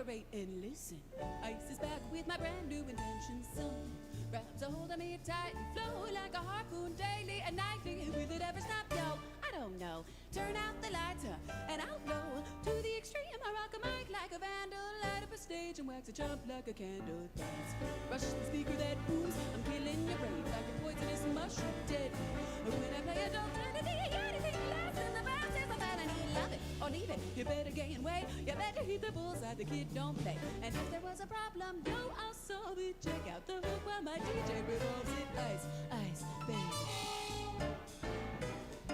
cooperate and listen. Ice is back with my brand new invention. Something grabs a hold of me tight and flow like a harpoon daily and nightly. Will it ever stop, yo? I don't know. Turn out the lights and I'll blow to the extreme. I rock a mic like a vandal, light up a stage and wax a chump like a candle. Dance, rush the speaker that booms. I'm killing your brain like a poisonous mushroom, deadly. When I play a don't turn it anything less than the best is a man and he love it or leave it. You better gain weight, you better hit the bullseye. The kid don't play. And if there was a problem, yo, I'll solve it. Check out the hook while my DJ revolves it. Ice, ice, baby.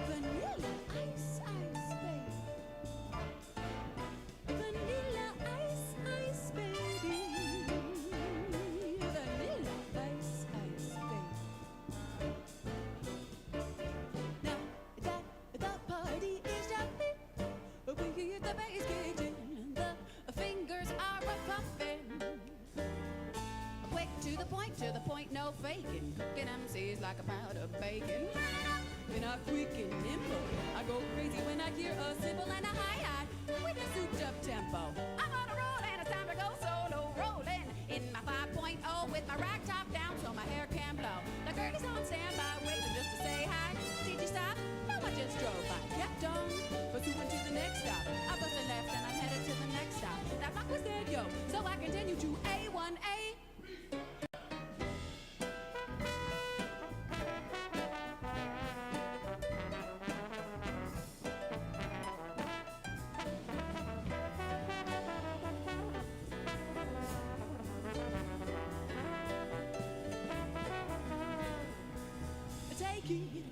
Vanilla ice, ice, baby. Vanilla ice, ice, baby. Vanilla ice, ice, baby. Now that the party is jumping, we hear the bass kicked in, the fingers are a-pumping. Quick to the point, no faking. Cooking MCs like a pound of bacon. And I'm quick and nimble. I go crazy when I hear a cymbal and a hi-hat with a souped-up tempo. I'm on a roll and it's time to go solo rolling in my 5.0 with my rack top down so my hair can blow. The girl is on standby waiting just to say hi. Did you stop? No, I just drove. I kept on pursuing to the next stop. I busted left and I'm headed to the next stop. That rock was dead, yo, so I continue to A1A.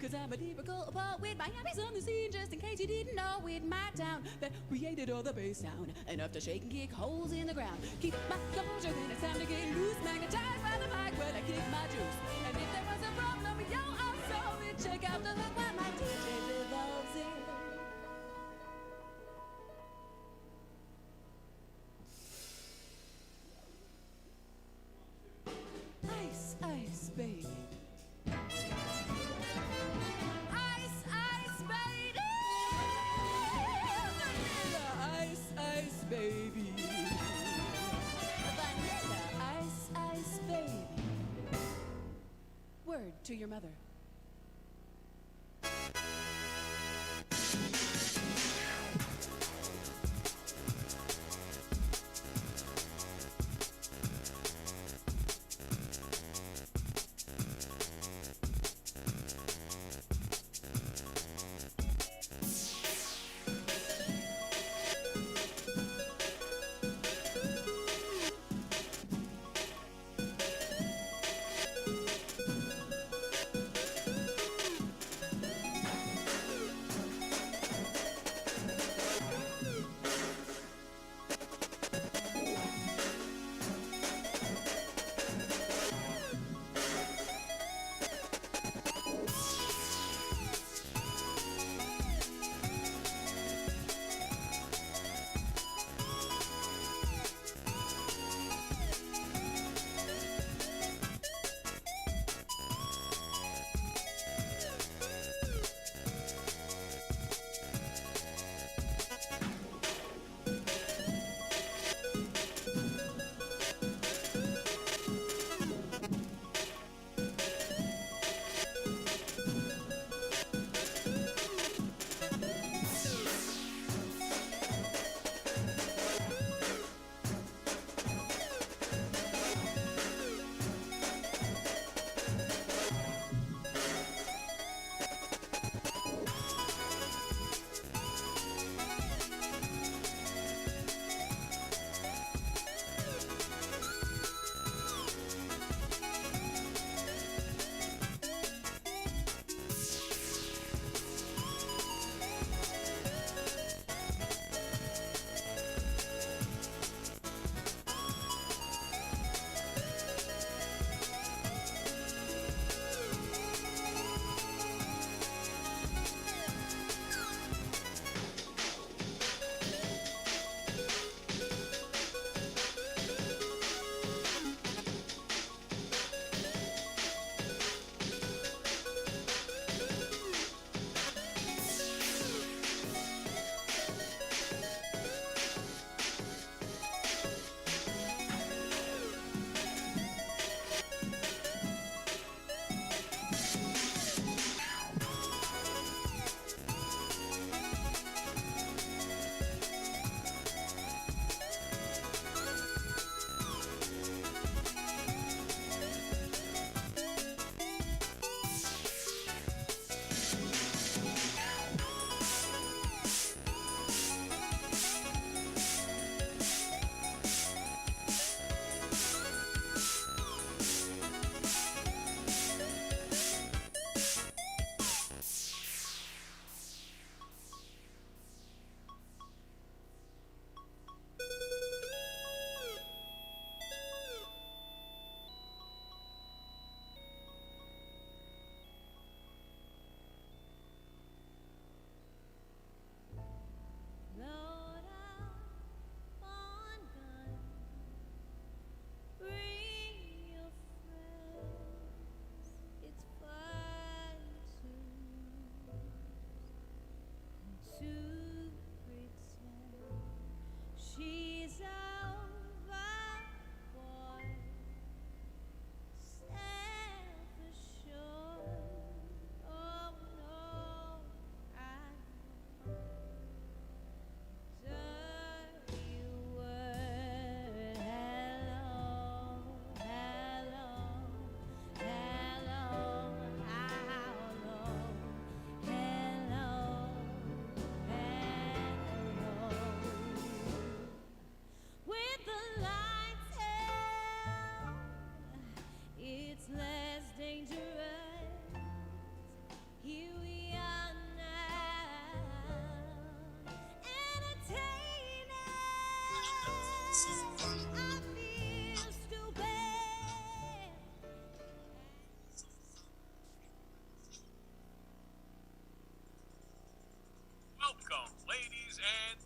Cause I'm a lyrical poet with Miami's on the scene. Just in case you didn't know, with my town that created all the bass sound. Enough to shake and kick holes in the ground. Keep my composure, then it's time to get loose. Magnetized by the mic when I kick my juice. And if there was a problem, yo, I'll solve it. Check out the hook while my DJ revolves it. Ice, ice, baby. Baby, vanilla ice, ice, baby. Word to your mother.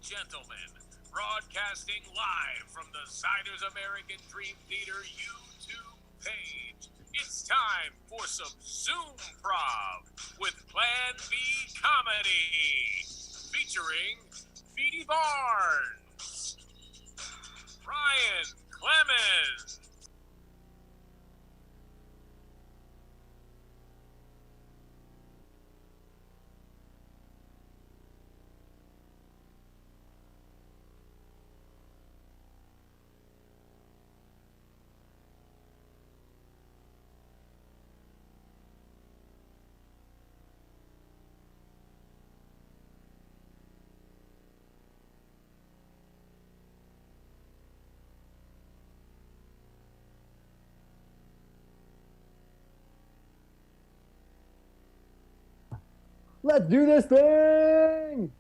gentlemen, broadcasting live from the Ziders American Dream Theater YouTube page, it's time for some Zoom Prov with Plan B Comedy, featuring Feedy Barnes, Ryan Clemens, Let's do this thing!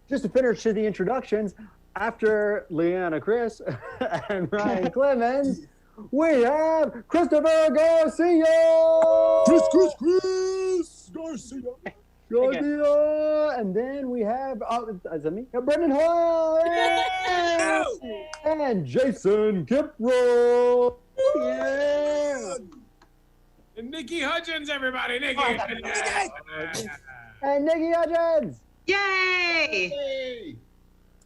Just to finish the introductions, after Leanna Chris and Ryan Clemens, we have Christopher Garcia! Chris Garcia! Garcia! And then we have, is that me? Brendan Hall! And Jason Kipro! Yeah! and Nikki Hudgens, everybody. Nikki. And Nikki Hudgens! Yay!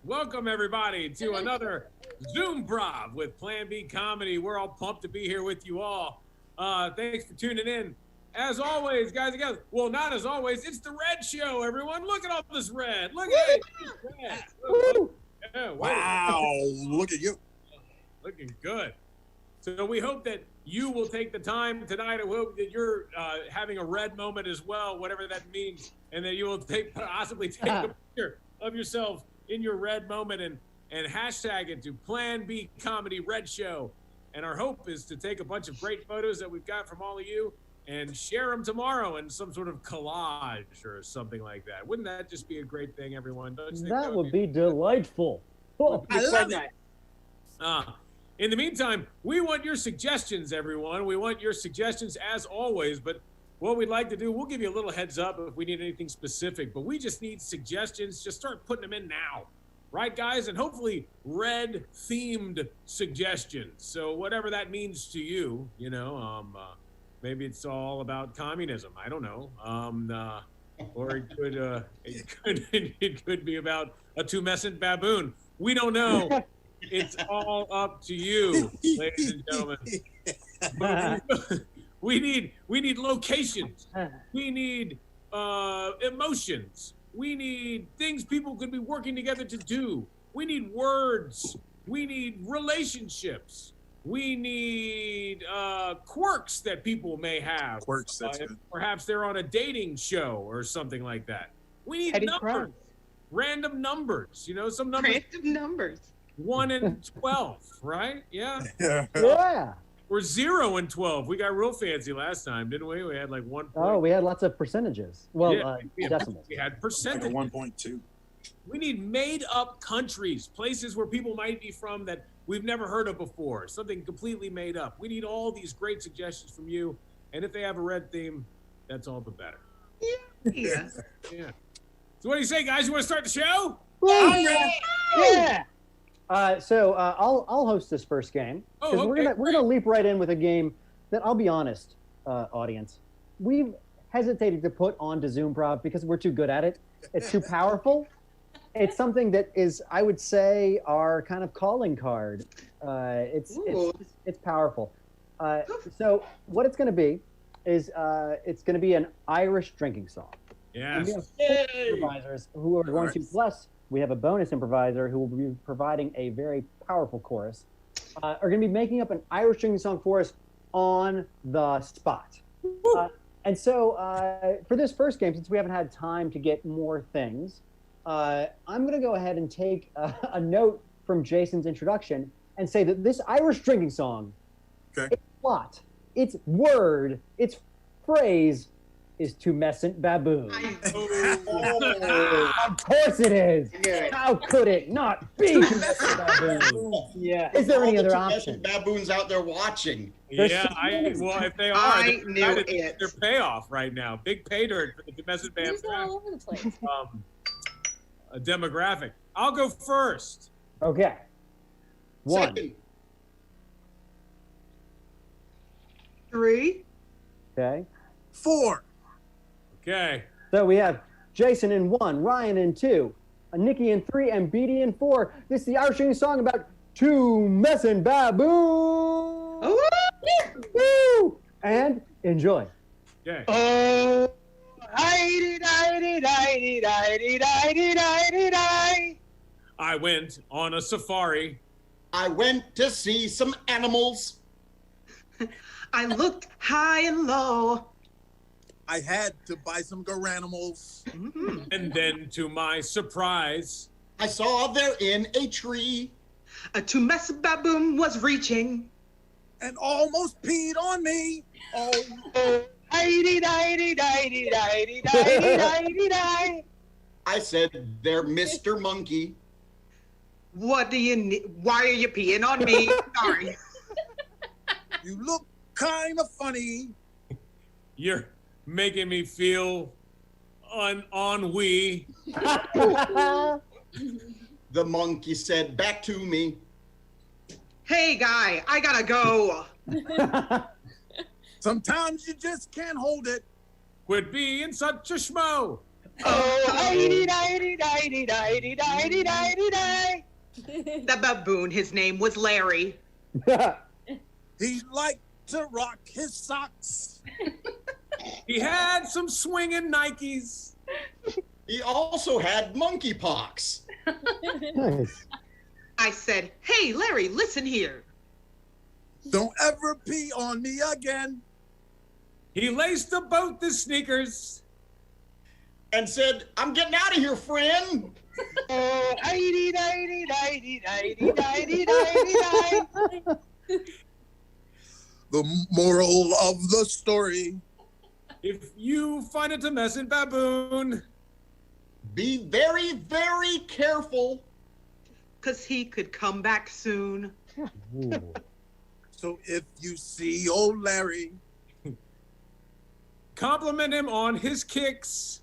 Welcome, everybody, to another Zoom Prov with Plan B Comedy. We're all pumped to be here with you all. Thanks for tuning in. As always, guys and gals, well, not as always, it's the Red Show, everyone. Look at all this red. Look at it. Red. Woo! Yeah, Wow, look at you. looking good. So we hope that you will take the time tonight. I hope that you're having a red moment as well, whatever that means, and that you will possibly take a picture of yourself in your red moment and hashtag it to Plan B Comedy Red Show. And our hope is to take a bunch of great photos that we've got from all of you and share them tomorrow in some sort of collage or something like that. Wouldn't that just be a great thing, everyone? Don't you think That would be delightful. Oh, I love it. In the meantime, we want your suggestions, everyone. We want your suggestions as always, but what we'd like to do, we'll give you a little heads up if we need anything specific, but we just need suggestions. Just start putting them in now. Right, guys? And hopefully red-themed suggestions. So whatever that means to you, maybe it's all about communism. I don't know. Or it could be about a tumescent baboon. We don't know. It's all up to you, ladies and gentlemen. We need locations. We need emotions. We need things people could be working together to do. We need words. We need relationships. We need quirks that people may have. Quirks, that's good. Perhaps they're on a dating show or something like that. We need Petty numbers, crimes. random numbers. Some numbers. Random numbers. 1 and 12, right? Yeah. yeah. Or 0 and 12. We got real fancy last time, didn't we? We had like 1 point. Oh, we had lots of percentages. Well, we decimals. had Like a percentage. 1.2. We need made-up countries, places where people might be from that we've never heard of before, something completely made up. We need all these great suggestions from you, and if they have a red theme, that's all the better. Yeah. Yeah. So what do you say, guys? You want to start the show? Yeah. I'll host this first game Oh, because okay, we're gonna leap right in with a game that I'll be honest, audience, we've hesitated to put on to Zoom Prov because we're too good at it. It's too powerful. It's something that is, I would say, our kind of calling card. It's powerful. So what it's going to be is it's going to be an Irish drinking song. Yes. We have 4 improvisers who are going to, plus we have a bonus improviser who will be providing a very powerful chorus, are going to be making up an Irish drinking song for us on the spot. And so for this first game, since we haven't had time to get more things, I'm going to go ahead and take a note from Jason's introduction and say that this Irish drinking song, its plot, its word, its phrase is tumescent baboon. Of course it is. How could it not be tumescent baboon? Yeah. Is there any All the other tumescent option? baboons out there watching. Well, if they are, I knew their it. payoff right now. Big pay dirt for the domestic band. These are all over the place. demographic. I'll go first. Okay. One. Second. 3. Okay. 4. Okay. So we have Jason in 1, Ryan in 2, Nikki in 3, and Beatty in 4. This is the Irish Singing Song about two messing baboons. Woo! And enjoy. Okay. Oh, I I went on a safari. I went to see some animals. looked high and low. I had to buy some garanimals. And then, to my surprise, I saw there in a tree. A two-mess baboon was reaching. And almost peed on me. Oh, I said, "There, Mr. Monkey." What do you need? Why are you peeing on me? Sorry. you look kind of funny. you're making me feel ennui. The monkey said back to me. Hey, guy, I gotta go. Sometimes you just can't hold it. Quit being such a schmo. The baboon, his name was Larry. He liked to rock his socks. He had some swinging Nikes. He also had monkeypox. Nice. I said, hey, Larry, listen here. Don't ever pee on me again. He laced both the sneakers. And said, "I'm getting out of here, friend." The moral of the story. If you find a tumescent baboon, Be very, very careful. Because he could come back soon. Ooh. So if you see old Larry, compliment him on his kicks.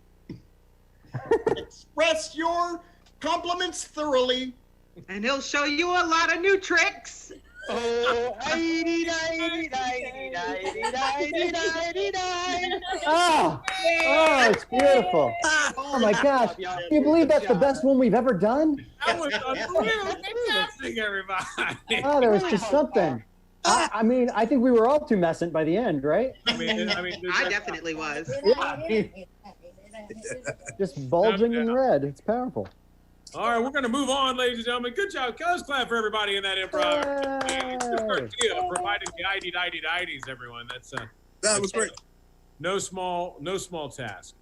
Express your compliments thoroughly. And he'll show you a lot of new tricks. Oh, it's beautiful. Oh my gosh. Can you believe that's the best one we've ever done? That was unreal. Fantastic, everybody. Oh, there was just something. I mean, I think we were all tumescent by the end, right? I definitely was. Yeah. Just bulging in red. It's powerful. All right, we're going to move on, ladies and gentlemen. Good job. Let's clap for everybody in that improv. It's the Garcia providing the ID, everyone. That's that was great. no small task.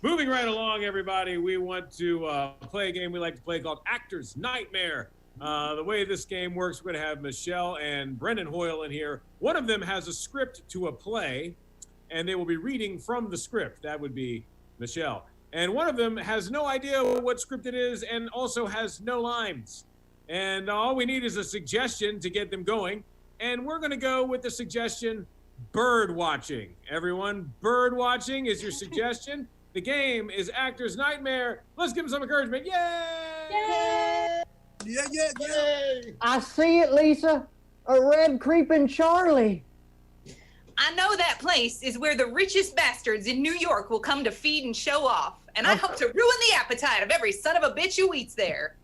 Moving right along, everybody, we want to play a game we like to play called Actor's Nightmare. The way this game works, we're going to have Michelle and Brendan Hoyle in here. One of them has a script to a play, and they will be reading from the script. That would be Michelle. And one of them has no idea what script it is and also has no lines. And all we need is a suggestion to get them going. And we're going to go with the suggestion, bird watching. Everyone, bird watching is your suggestion. The game is Actor's Nightmare. Let's give them some encouragement. Yay! Yeah. I see it, Lisa. A red creeping Charlie. I know that place is where the richest bastards in New York will come to feed and show off. And I hope to ruin the appetite of every son of a bitch who eats there.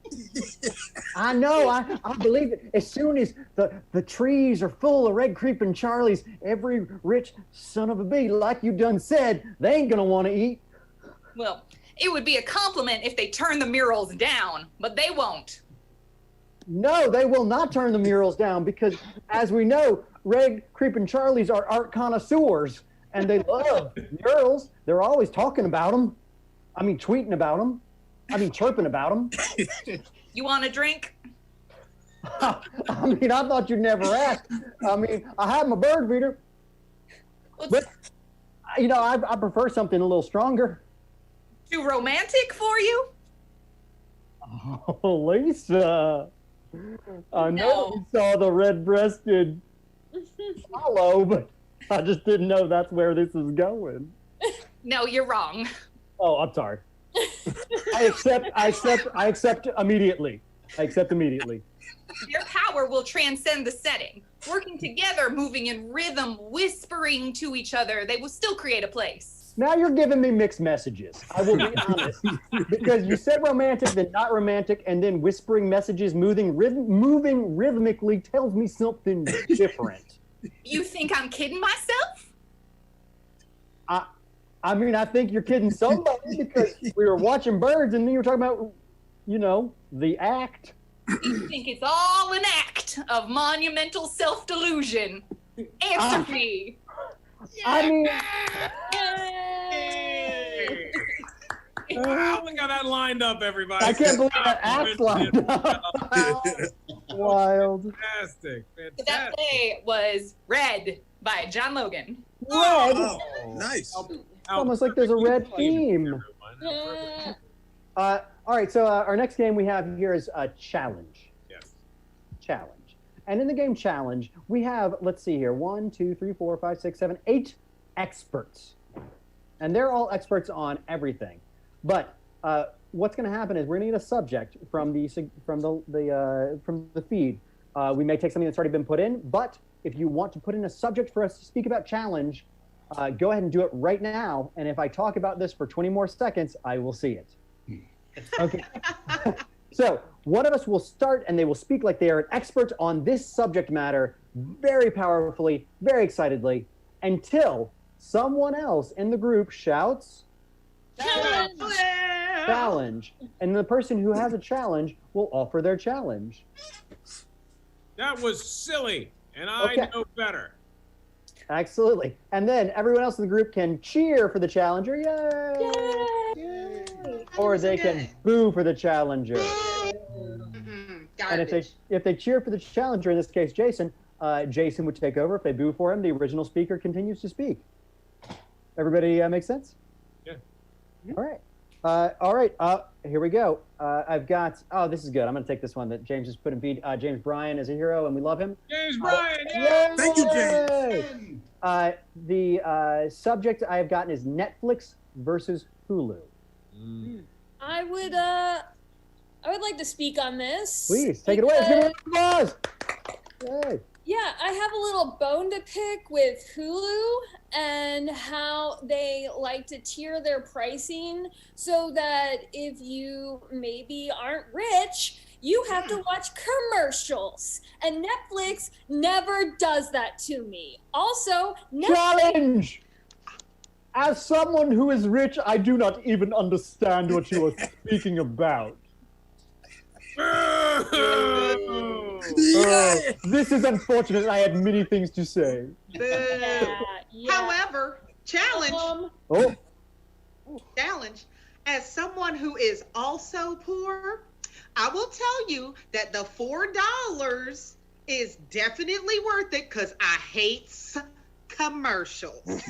I know. I believe it. As soon as the trees are full of red creeping Charlies, every rich son of a bee, like you done said, they ain't gonna want to eat. Well, it would be a compliment if they turn the murals down, but they won't. No, they will not turn the murals down because, as we know, red creeping Charlies are art connoisseurs, and they love murals. They're always talking about them. I mean, tweeting about them. I mean, chirping about them. You want a drink? I mean, I thought you'd never ask. I mean, I have my bird feeder, but you know, I prefer something a little stronger. Too romantic for you? Oh, Lisa, I know you saw the red-breasted swallow, but I just didn't know that's where this is going. No, you're wrong. Oh, I'm sorry. I accept immediately. I accept immediately. Their power will transcend the setting. Working together, moving in rhythm, whispering to each other, they will still create a place. Now you're giving me mixed messages. I will be honest. Because you said romantic, then not romantic, and then whispering messages, moving rhythmically tells me something different. You think I'm kidding myself? I mean, I think you're kidding somebody because we were watching birds and then you were talking about, the act. You think it's all an act of monumental self-delusion? Answer me. I mean, Wow, we got that lined up, everybody. I can't believe that act lined up. Wild. Fantastic. So that play was Red by John Logan. Red. Oh, nice. Almost like there's a red theme. All right, so our next game we have here is a challenge. Yes. Challenge. And in the game challenge, we have, let's see here, 1, 2, 3, 4, 5, 6, 7, 8 experts. And they're all experts on everything. But what's going to happen is we're going to get a subject from the feed. We may take something that's already been put in, but if you want to put in a subject for us to speak about challenge, go ahead and do it right now. And if I talk about this for 20 more seconds, I will see it. Okay. So one of us will start and they will speak like they are an expert on this subject matter very powerfully, very excitedly, until someone else in the group shouts, challenge. And the person who has a challenge will offer their challenge. That was silly, and I Okay. know better. Absolutely. And then everyone else in the group can cheer for the challenger. Yay! Or they can boo for the challenger. And if they cheer for the challenger, in this case Jason, Jason would take over. If they boo for him, the original speaker continues to speak. Everybody make sense? Yeah. All right. Here we go. I've got, this is good. I'm going to take this one that James has put in feed. James Bryan is a hero, and we love him. James Bryan, Yay! Thank you, James. The subject I have gotten is Netflix versus Hulu. I would like to speak on this. Please, take it away. Let's give it a applause. Yay. Yeah, I have a little bone to pick with Hulu and how they like to tier their pricing so that if you maybe aren't rich, you have to watch commercials. And Netflix never does that to me. Also, Netflix... Challenge! As someone who is rich, I do not even understand what you are speaking about. This is unfortunate. I had many things to say. Yeah. However, challenge, as someone who is also poor, I will tell you that the $4 is definitely worth it because I hate commercials.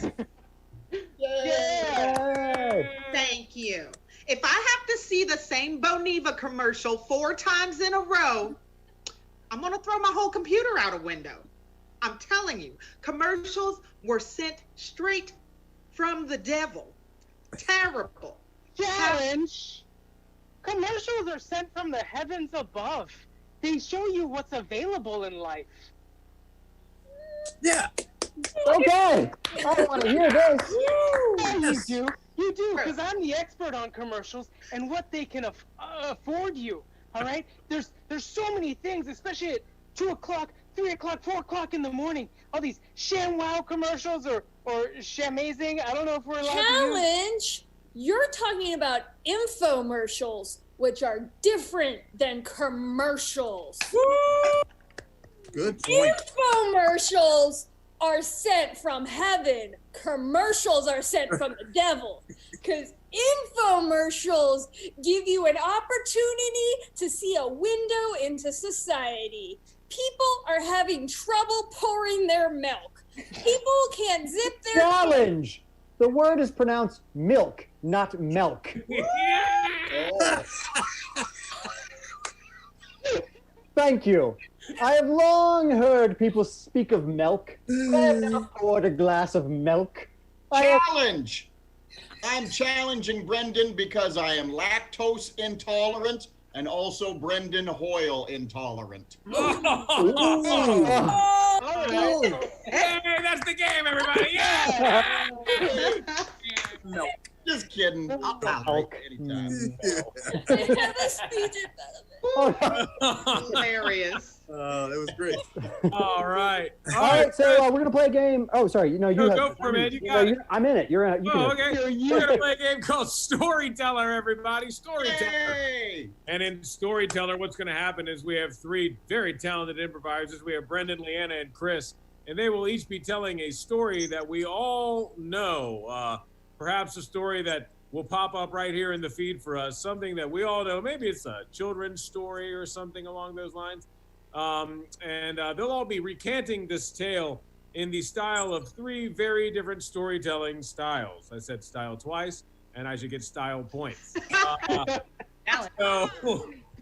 Yay! Thank you. If I have to see the same Boniva commercial 4 times in a row, I'm going to throw my whole computer out a window. I'm telling you, commercials were sent straight from the devil. Terrible. Challenge. Commercials are sent from the heavens above. They show you what's available in life. Yeah. Okay. I don't want to hear this. Yeah, you do, because I'm the expert on commercials and what they can afford you. All right? There's so many things, especially at 2 o'clock, 3 o'clock, 4 o'clock in the morning. All these ShamWow commercials or Shamazing. I don't know if we're allowed to use. Challenge! You're talking about infomercials, which are different than commercials. Good point. Infomercials are sent from heaven. Commercials are sent from the devil. Because infomercials give you an opportunity to see a window into society. People are having trouble pouring their milk. People can't zip their... Challenge! The word is pronounced milk, not milk. Thank you. I have long heard people speak of milk. I have never poured a glass of milk. Challenge. I'm challenging Brendan because I am lactose intolerant and also Brendan Hoyle intolerant. Hey, that's the game, everybody. Yeah. No, just kidding. I'll Milk. anytime. I have a speech impediment. Hilarious. That was great. All right. All right, so we're gonna play a game. Oh, sorry. You know, you No, have. go for it, man. You got it. I'm in it. You're in it. You Oh, can. okay. We're gonna play a game called Storyteller, everybody. Storyteller. Yay! And in Storyteller, what's going to happen is we have three very talented improvisers. We have Brendan, Leanna, and Chris, and they will each be telling a story that we all know. Perhaps a story that will pop up right here in the feed for us, something that we all know. Maybe it's a children's story or something along those lines. They'll all be recanting this tale in the style of three very different storytelling styles. I said style twice, and I should get style points. So,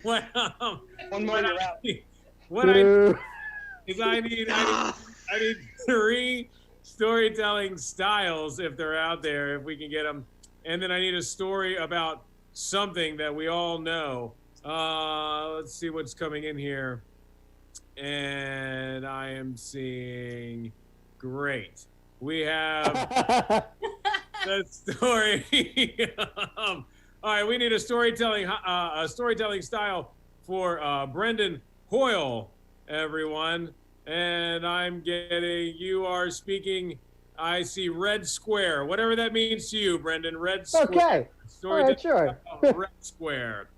what I need three storytelling styles if they're out there, if we can get them, and then I need a story about something that we all know. Let's see what's coming in here, and I am seeing. Great. We have the story. All right, we need a storytelling style for Brendan Hoyle, everyone. And I'm getting, you are speaking, I see red square. Whatever that means to you, Brendan. Red square. Okay. All right, sure. Red square.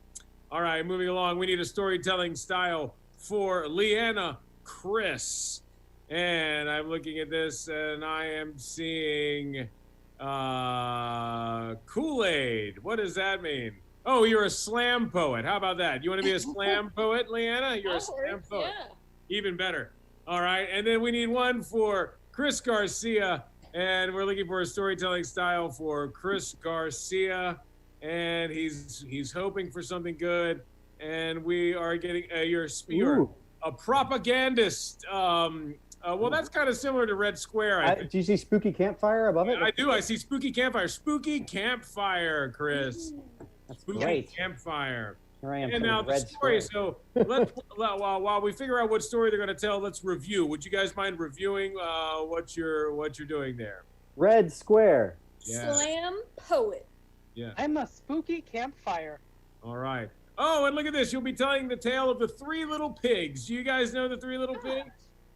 All right, moving along. We need a storytelling style for Leanna Chris. And I'm looking at this, and I am seeing Kool-Aid. What does that mean? Oh, you're a slam poet. How about that? You want to be a slam poet, Leanna? You're a slam poet. Yeah. Even better. All right, and then we need one for Chris Garcia, and we're looking for a storytelling style for Chris Garcia, and he's hoping for something good, and we are getting you're a propagandist. Well, that's kind of similar to Red Square. I think. Do you see Spooky Campfire above it? I do. I see Spooky Campfire. Spooky Campfire, Chris. That's Spooky great. Campfire. Here I am. And now the Red story. Square. So let's while we figure out what story they're going to tell, let's review. Would you guys mind reviewing what you're doing there? Red Square. Yeah. Slam poet. Yeah. I'm a spooky campfire. All right. Oh, and look at this. You'll be telling the tale of the Three Little Pigs. Do you guys know the Three Little Pigs?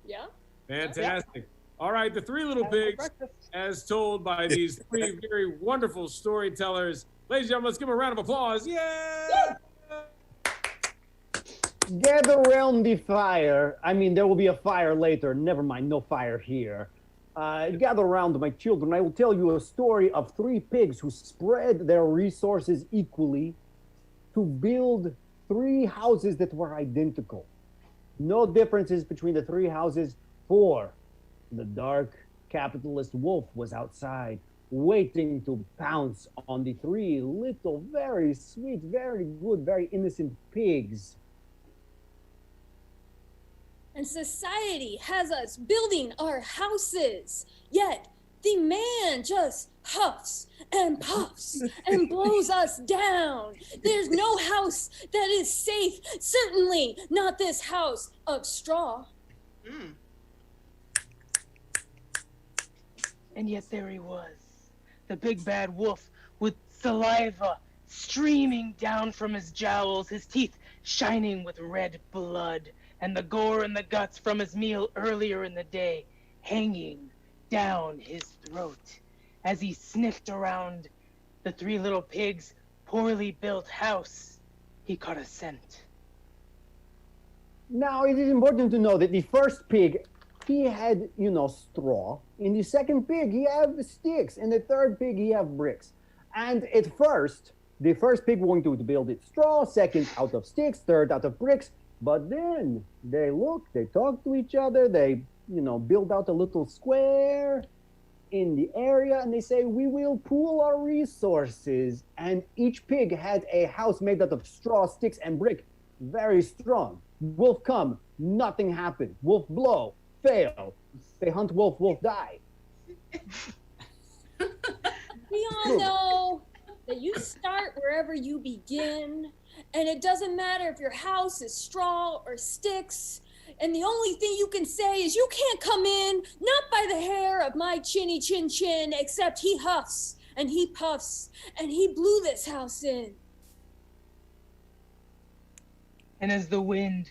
Yeah. Fantastic. All right, the Three Little Pigs, as told by these three very wonderful storytellers. Ladies and gentlemen, let's give them a round of applause. Yeah! Gather around the fire. I mean, there will be a fire later. Never mind, no fire here. Gather around, my children. I will tell you a story of three pigs who spread their resources equally to build three houses that were identical. No differences between the three houses, for the dark capitalist wolf was outside, waiting to pounce on the three little, very sweet, very good, very innocent pigs. And society has us building our houses, yet the man just huffs and puffs and blows us down. There's no house that is safe, certainly not this house of straw. Mm. And yet there he was, the big bad wolf with saliva streaming down from his jowls, his teeth shining with red blood, and the gore and the guts from his meal earlier in the day hanging down his throat. As he sniffed around the three little pigs' poorly built house, he caught a scent. Now, it is important to know that the first pig, he had, straw. In the second pig, he had sticks. In the third pig, he had bricks. And at first, the first pig wanted to build it straw, second out of sticks, third out of bricks. But then they talk to each other, they, build out a little square in the area, and they say, we will pool our resources. And each pig had a house made out of straw, sticks, and brick. Very strong. Wolf come, nothing happened. Wolf blow, fail. They hunt wolf, wolf die. We all know that you start wherever you begin, and it doesn't matter if your house is straw or sticks. And the only thing you can say is you can't come in, not by the hair of my chinny chin chin, except he huffs and he puffs and he blew this house in. And as the wind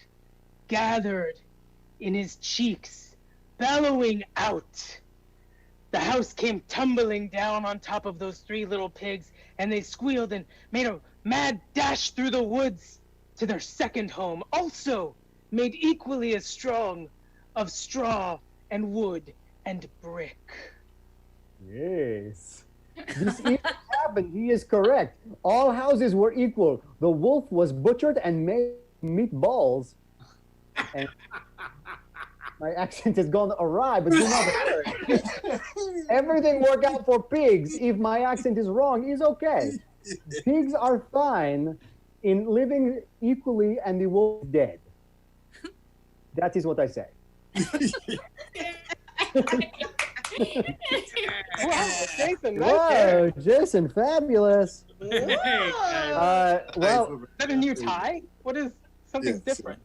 gathered in his cheeks, bellowing out, the house came tumbling down on top of those 3 little pigs, and they squealed and made a mad dash through the woods to their second home, also made equally as strong of straw and wood and brick. Yes. This even happened. He is correct. All houses were equal. The wolf was butchered and made meatballs. And my accent has gone awry, but do not worry. Everything worked out for pigs. If my accent is wrong, it's okay. Pigs are fine in living equally and the wolf is dead. That is what I say. Wow, Jason, nice Whoa, hair. Jason, fabulous. Hey, Well, Is that a new tie? What is something's Yes. different?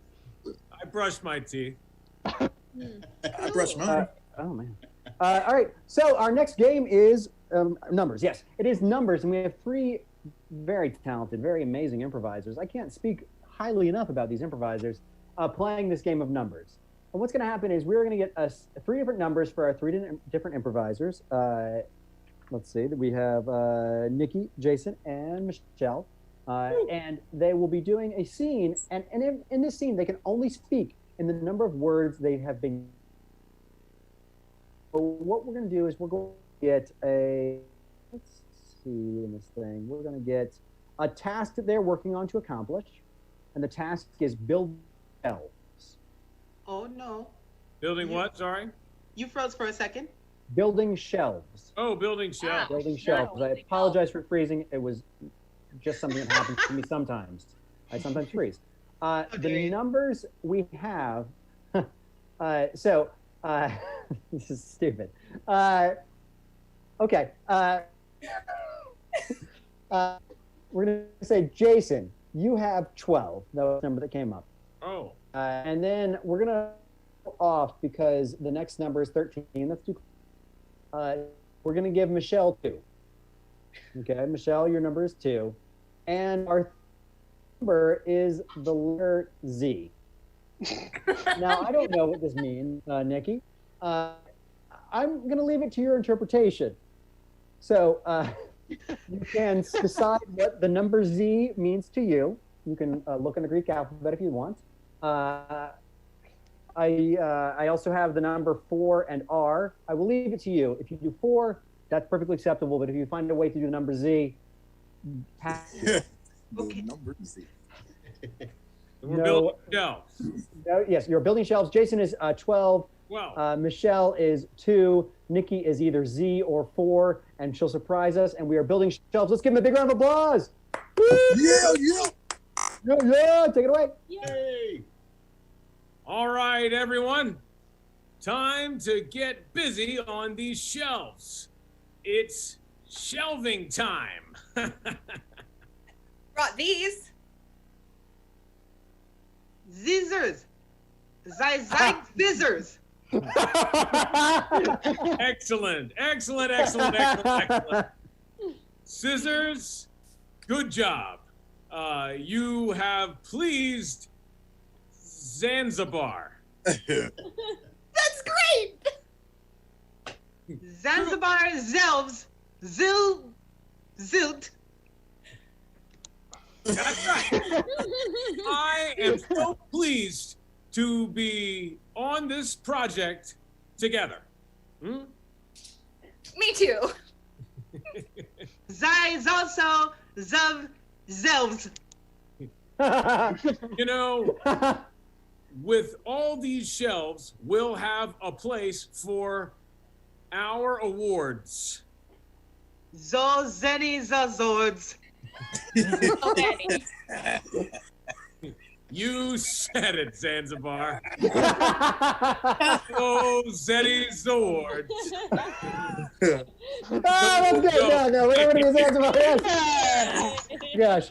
I brushed my teeth. I brushed mine. oh man. All right. So our next game is numbers. Yes, it is numbers, and we have 3 very talented, very amazing improvisers. I can't speak highly enough about these improvisers playing this game of numbers. And what's going to happen is we're going to get us 3 different numbers for our 3 different improvisers. Let's see. We have Nikki, Jason, and Michelle. And they will be doing a scene. And in this scene, they can only speak in the number of words they have been. So what we're going to do is we're going to get let's see in this thing. We're going to get a task that they're working on to accomplish. And the task is build shelves. Oh no. Building what? Sorry. You froze for a second. Building shelves. Oh, building shelves. Building shelves. I apologize for freezing. It was just something that happens to me sometimes. I sometimes freeze. The Okay. numbers we have. This is stupid. Okay. We're gonna say Jason. You have 12. That was the number that came up. Oh. And then we're gonna go off because the next number is 13. That's too. We're gonna give Michelle 2. Okay, Michelle, your number is 2, and our number is the letter Z. Now I don't know what this means, Nikki. I'm gonna leave it to your interpretation. So you can decide what the number Z means to you. You can look in the Greek alphabet if you want. I also have the number 4 and R. I will leave it to you. If you do 4, that's perfectly acceptable. But if you find a way to do the number Z, Okay. Number Z. We're No. building shelves. yes, you're building shelves. Jason is 12. Well, Michelle is 2. Nikki is either Z or 4, and she'll surprise us. And we are building shelves. Let's give them a big round of applause. Yeah, yeah. Yeah, take it away. Yay! all right, everyone. Time to get busy on these shelves. It's shelving time. Brought these. Zizzers. Zizig scissors. Excellent. Scissors, good job. You have pleased Zanzibar. That's great. Zanzibar zelves. Zilt. That's right. I am so pleased to be on this project together. Hmm? Me too. Zai's also Zav zelves. You know, with all these shelves, we'll have a place for our awards. Zozeni zazords. Oh, Daddy. You said it, Zanzibar. Oh, Zeddy Zords. Oh, that's good. No, we're not going to be answer about this. Gosh.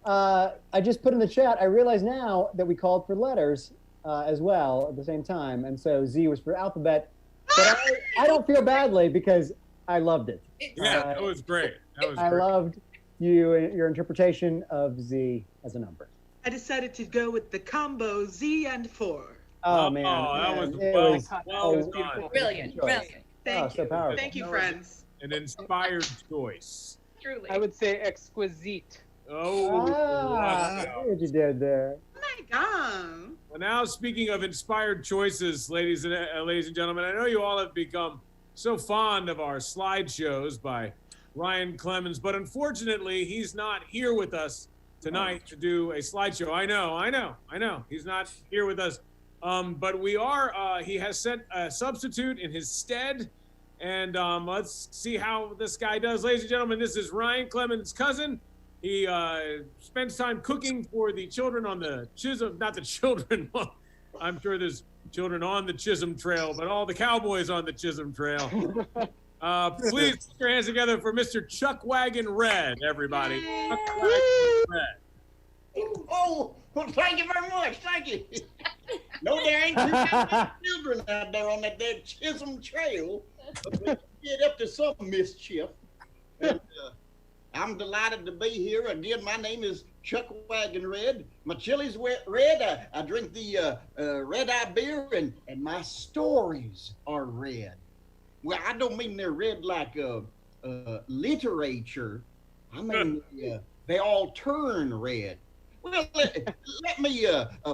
I just put in the chat, I realize now that we called for letters as well at the same time. And so Z was for alphabet. But I don't feel badly because I loved it. Yeah, that was great. That was I great. loved your interpretation of Z as a number. I decided to go with the combo Z and 4. Oh, man. that was it well, was well a done. Brilliant, choice. brilliant. Thank so you. powerful. Thank you, friends. An inspired choice. Truly. I would say exquisite. Oh, I see what you did there. Oh my God. well, now speaking of inspired choices, ladies and gentlemen, I know you all have become so fond of our slideshows by Ryan Clemens, but unfortunately, he's not here with us tonight to do a slideshow. I know. He's not here with us. But we are, he has sent a substitute in his stead. And let's see how this guy does. Ladies and gentlemen, this is Ryan Clemens' cousin. He spends time cooking for the children on the Chisholm, not the children. I'm sure there's children on the Chisholm Trail, but all the cowboys on the Chisholm Trail. Please put your hands together for Mr. Chuck Wagon Red, everybody. Chuck Wagon Red. Oh, well, thank you very much. Thank you. No, there ain't too many children out there on that dead Chisholm Trail. But we get up to some mischief. And, I'm delighted to be here. Again, my name is Chuck Wagon Red. My chili's red. I drink the red eye beer, and my stories are red. Well, I don't mean they're red like literature. I mean they all turn red. Well, let me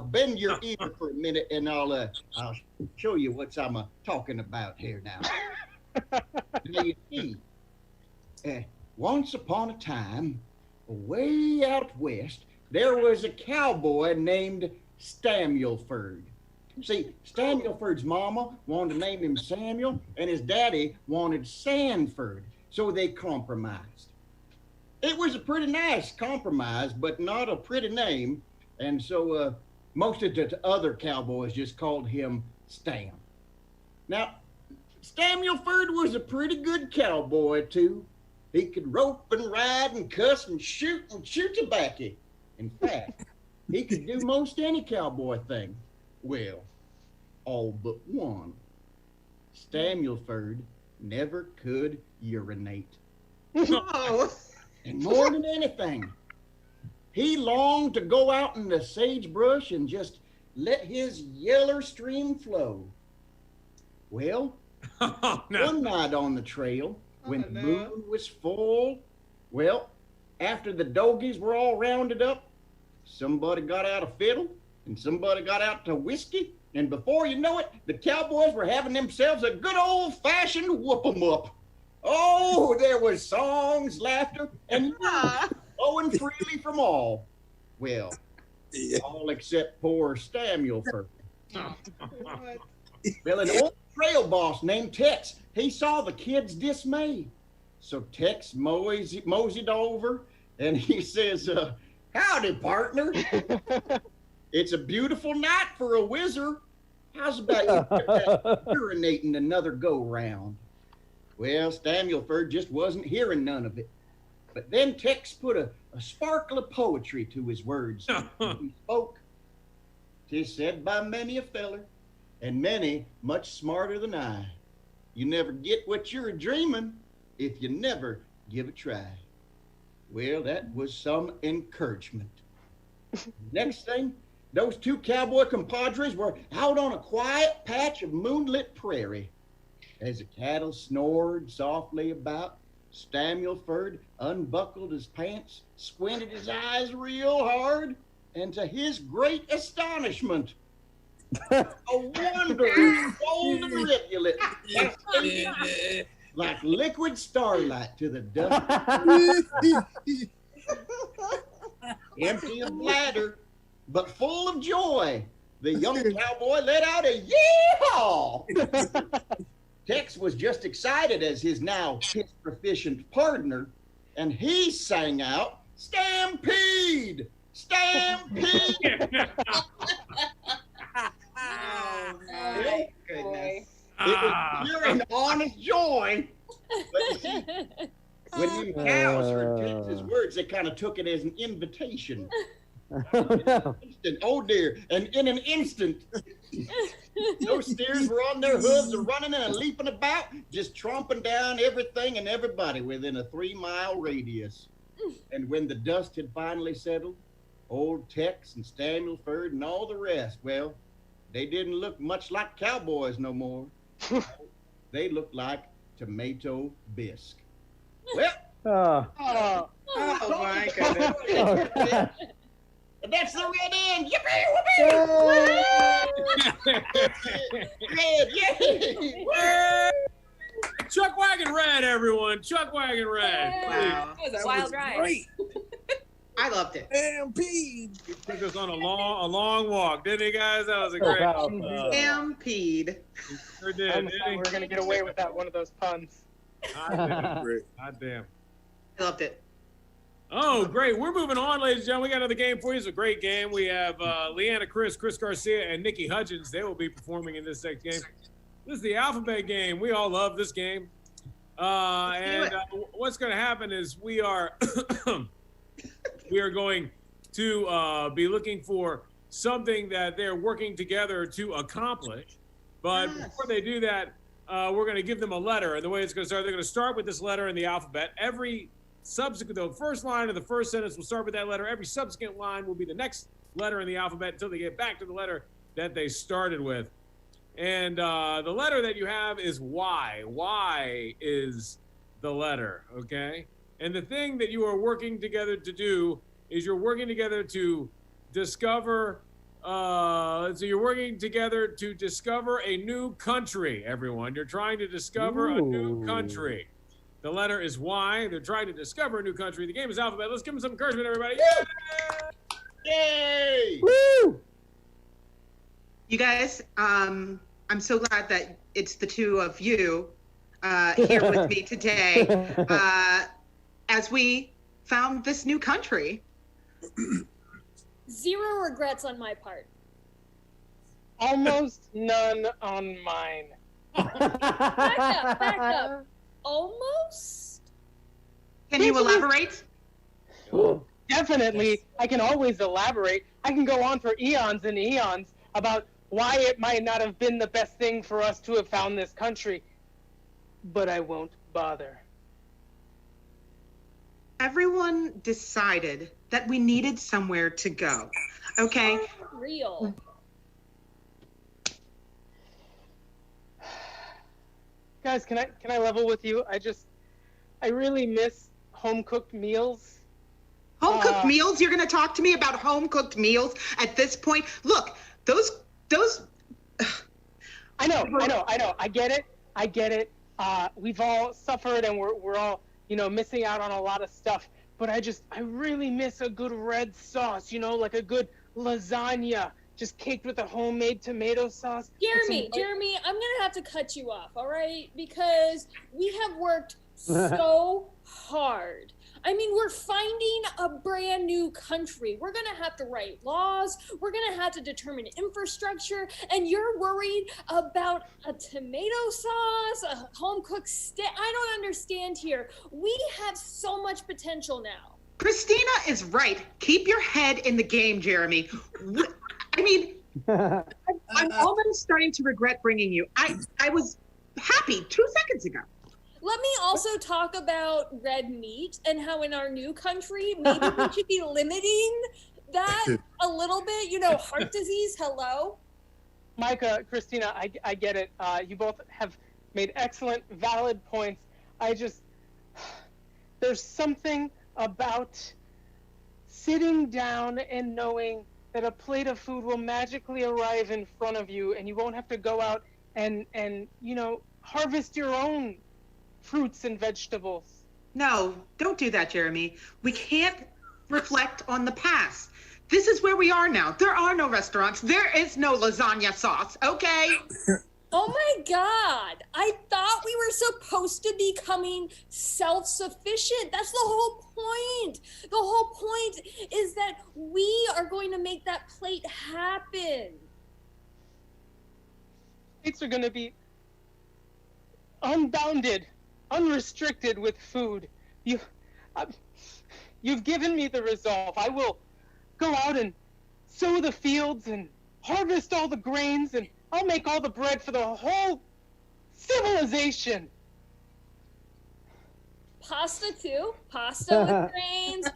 bend your ear for a minute, and I'll show you what I'm talking about here now. Now you see, once upon a time, way out west, there was a cowboy named Stamulford. See, Stamulford's mama wanted to name him Samuel, and his daddy wanted Sanford, so they compromised. It was a pretty nice compromise, but not a pretty name, and so most of the other cowboys just called him Stam. Now, Stamulford was a pretty good cowboy, too. He could rope and ride and cuss and shoot tobacco. In fact, he could do most any cowboy thing. Well, all but one. Stamulford never could urinate. Oh. And more than anything, he longed to go out in the sagebrush and just let his yeller stream flow. Well, one night on the trail, when the moon was full, well, after the dogies were all rounded up, somebody got out a fiddle and somebody got out to whiskey, and before you know it, the cowboys were having themselves a good old-fashioned whoop-em-up. Oh, there was songs, laughter, and flowing freely from all. Well, all except poor Stamulford. Well, an old trail boss named Tex, he saw the kids' dismay. So Tex moseyed over, and he says, howdy, partner. It's a beautiful night for a whizzer. How's about you urinating another go-round? Well, Stamulford just wasn't hearing none of it. But then Tex put a sparkle of poetry to his words. He spoke. 'Tis said by many a feller, and many much smarter than I. You never get what you're dreaming if you never give a try. Well, that was some encouragement. Next thing, those two cowboy compadres were out on a quiet patch of moonlit prairie. As the cattle snored softly about, Stamulford unbuckled his pants, squinted his eyes real hard, and to his great astonishment, a wondrous golden rivulet like liquid starlight to the dusty, empty of bladder, but full of joy. The young cowboy let out a yeehaw. Tex was just excited as his now proficient partner, and he sang out, Stampede! Stampede! Oh, my goodness. It was pure and honest joy. But you see, when them cows heard Tex's words, they kind of took it as an invitation. Oh, no. Oh dear! And in an instant, those steers were on their hooves, running and leaping about, just tromping down everything and everybody within a 3-mile radius. And when the dust had finally settled, old Tex and Stamelford and all the rest, well, they didn't look much like cowboys no more. They looked like tomato bisque. Well, Oh. Oh my goodness. Oh, God. and that's the red end. Yippee! Whoopee! Red, yay! Chuck Wagon Red, everyone. Chuck Wagon Red. Wow. It was a wild ride. Great. I loved it. Stampede. He took us on a long walk, didn't he, guys? That was a So great. powerful. Stampede. Sure did, I didn't thought we he? were gonna get away with that one of those puns. Hot Great. damn. I loved it. Oh, great. We're moving on, ladies and gentlemen. We got another game for you. It's a great game. We have Leanna Chris Garcia, and Nikki Hudgens. They will be performing in this next game. This is the alphabet game. We all love this game. What's going to happen is we are going to be looking for something that they're working together to accomplish. But Yes. before they do that, we're going to give them a letter. And the way it's going to start, they're going to start with this letter in the alphabet. Every subsequent, the first line of the first sentence will start with that letter. Every subsequent line will be the next letter in the alphabet until they get back to the letter that they started with. And the letter that you have is Y. Y is the letter, okay? And the thing that you are working together to do is you're working together to discover, so you're working together to discover a new country, everyone. You're trying to discover a new Ooh. country. The letter is Y. They're trying to discover a new country. The game is alphabet. Let's give them some encouragement, everybody. Yay! Woo! You guys, I'm so glad that it's the two of you here with me today as we found this new country. Zero regrets on my part. Almost none on mine. Back up. Almost? Can you elaborate? Definitely, I can always elaborate. I can go on for eons and eons about why it might not have been the best thing for us to have found this country. But I won't bother. Everyone decided that we needed somewhere to go. Okay? Real. Guys, can I level with you? I really miss home cooked meals. Home cooked meals? You're going to talk to me about home cooked meals at this point? Look, those. I know. I get it. We've all suffered and we're all, missing out on a lot of stuff. But I really miss a good red sauce, like a good lasagna, just caked with a homemade tomato sauce. Jeremy, I'm gonna have to cut you off, all right? Because we have worked so hard. I mean, we're finding a brand new country. We're gonna have to write laws. We're gonna have to determine infrastructure. And you're worried about a tomato sauce, a home-cooked steak. I don't understand here. We have so much potential now. Christina is right. Keep your head in the game, Jeremy. I mean, I'm almost starting to regret bringing you. I was happy 2 seconds ago. Let me also talk about red meat and how in our new country, maybe we should be limiting that a little bit. Heart disease, hello? Micah, Christina, I get it. You both have made excellent, valid points. There's something about sitting down and knowing that a plate of food will magically arrive in front of you and you won't have to go out and harvest your own fruits and vegetables. No, don't do that, Jeremy. We can't reflect on the past. This is where we are now. There are no restaurants. There is no lasagna sauce, okay? Oh my God. I thought we were supposed to be becoming self-sufficient. That's the whole point. The whole point is that we are going to make that plate happen. Plates are going to be unbounded unrestricted with food. You've given me the resolve. I will go out and sow the fields and harvest all the grains, and I'll make all the bread for the whole civilization. Pasta too. Pasta with grains.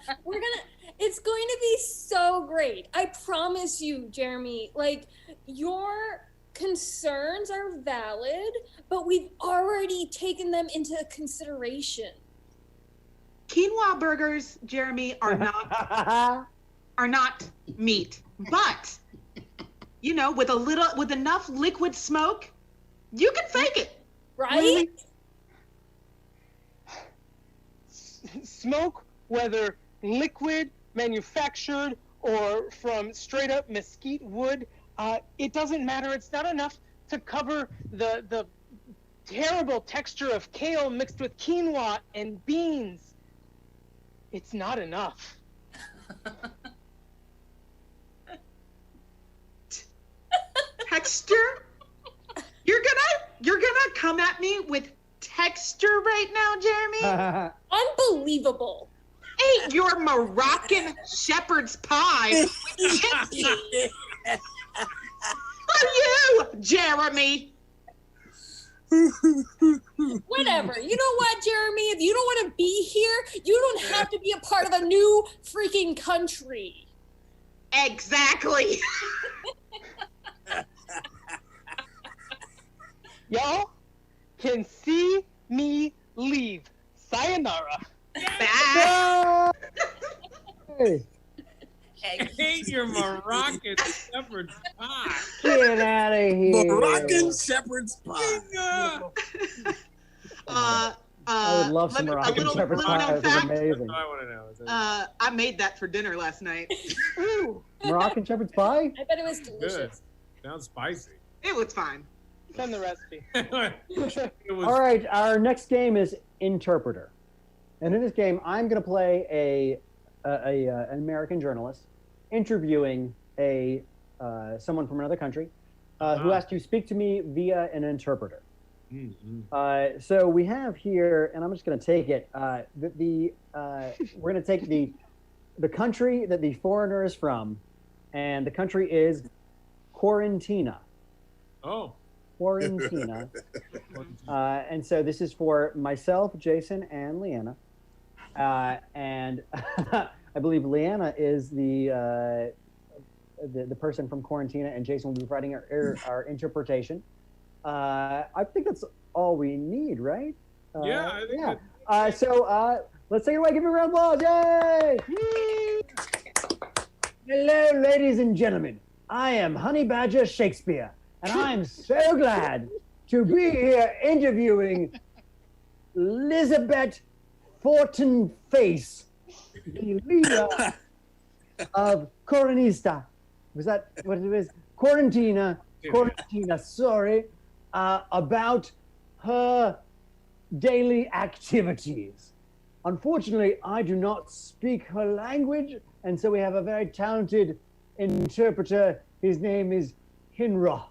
It's going to be so great. I promise you, Jeremy. Like, your concerns are valid, but we've already taken them into consideration. Quinoa burgers, Jeremy, are not meat. But, you know, with enough liquid smoke, you can fake it. Right? Smoke, whether liquid, manufactured, or from straight up mesquite wood, it doesn't matter. It's not enough to cover the terrible texture of kale mixed with quinoa and beans. It's not enough. Texture? You're gonna come at me with texture right now, Jeremy? Unbelievable. Eat your Moroccan shepherd's pie with chickpeas. For you, Jeremy. Whatever. You know what, Jeremy? If you don't want to be here, you don't have to be a part of a new freaking country. Exactly. Y'all can see me leave. Sayonara. Bye. Hey, I hate your Moroccan shepherd's pie. get out of here. Moroccan shepherd's pie. I would love some Moroccan shepherd's pie. known That was fact, amazing. That's what I want to know. I made that for dinner last night. Moroccan shepherd's pie? I bet it was Good. delicious. Sounds spicy. It was fine. Send the recipe. It was, All right, our next game is Interpreter. And in this game, I'm going to play an American journalist interviewing someone from another country who has to speak to me via an interpreter. So we have here, and I'm just going to take it. We're going to take the country that the foreigner is from, and the country is Quarantina. Oh. Quarantina. And so this is for myself, Jason, and Leanna. And I believe Leanna is the person from Quarantina, and Jason will be providing our interpretation. I think that's all we need, right? Yeah, I think yeah. So let's take it away. Give me a round of applause. Yay! Hello, ladies and gentlemen. I am Honey Badger Shakespeare, and I'm so glad to be here interviewing Elizabeth Fortin Face, the leader of Coronista. Was that what it was? Quarantina, sorry, about her daily activities. Unfortunately, I do not speak her language, and so we have a very talented interpreter. His name is Hinra.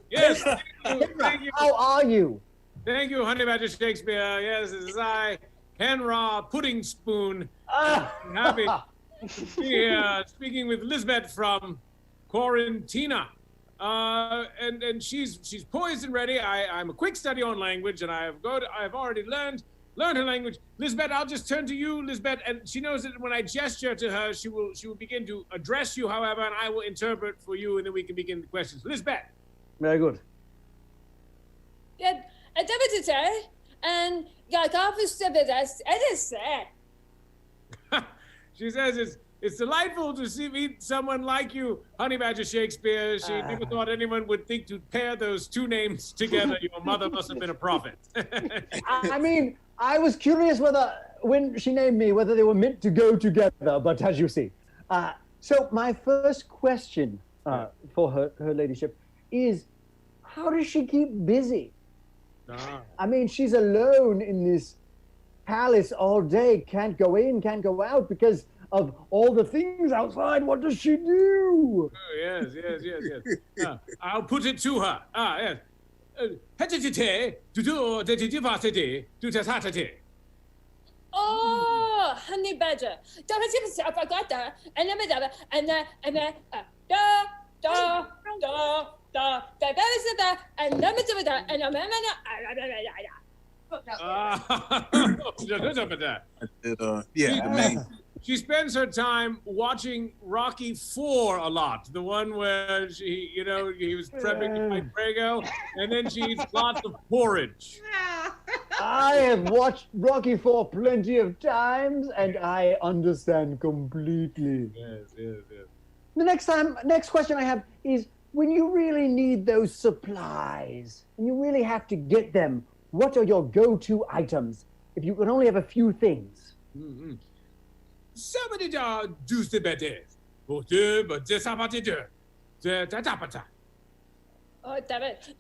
Yes. Hinra, how are you? Thank you, Honey Badger Shakespeare. Yes, this is I, Henra Pudding Spoon. Happy to be here speaking with Lisbeth from Quarantina. And she's poised and ready. I'm a quick study on language, and I've already learned her language. Lisbeth, I'll just turn to you, Lisbeth, and she knows that when I gesture to her, she will begin to address you, however, and I will interpret for you, and then we can begin the questions. Lisbeth. Very good. Yeah, I did it, and got office I just said. She says it's delightful to meet someone like you, Honey Badger Shakespeare. She never thought anyone would think to pair those two names together. Your mother must have been a prophet. I mean, I was curious when she named me, whether they were meant to go together, but as you see. So my first question for her ladyship is, how does she keep busy? I mean, she's alone in this palace all day, can't go in, can't go out because of all the things outside. What does she do? Oh, yes. I'll put it to her. Yes. Oh, honey badger. I forgot that. And then Yeah, the main. She spends her time watching Rocky 4 a lot. The one where he was prepping to fight Prego, and then she eats lots of porridge. I have watched Rocky IV plenty of times, and I understand completely. Yes. The next question I have is, when you really need those supplies, and you really have to get them, what are your go-to items? If you could only have a few things. Somebody do the better. But this about it. Oh, damn it.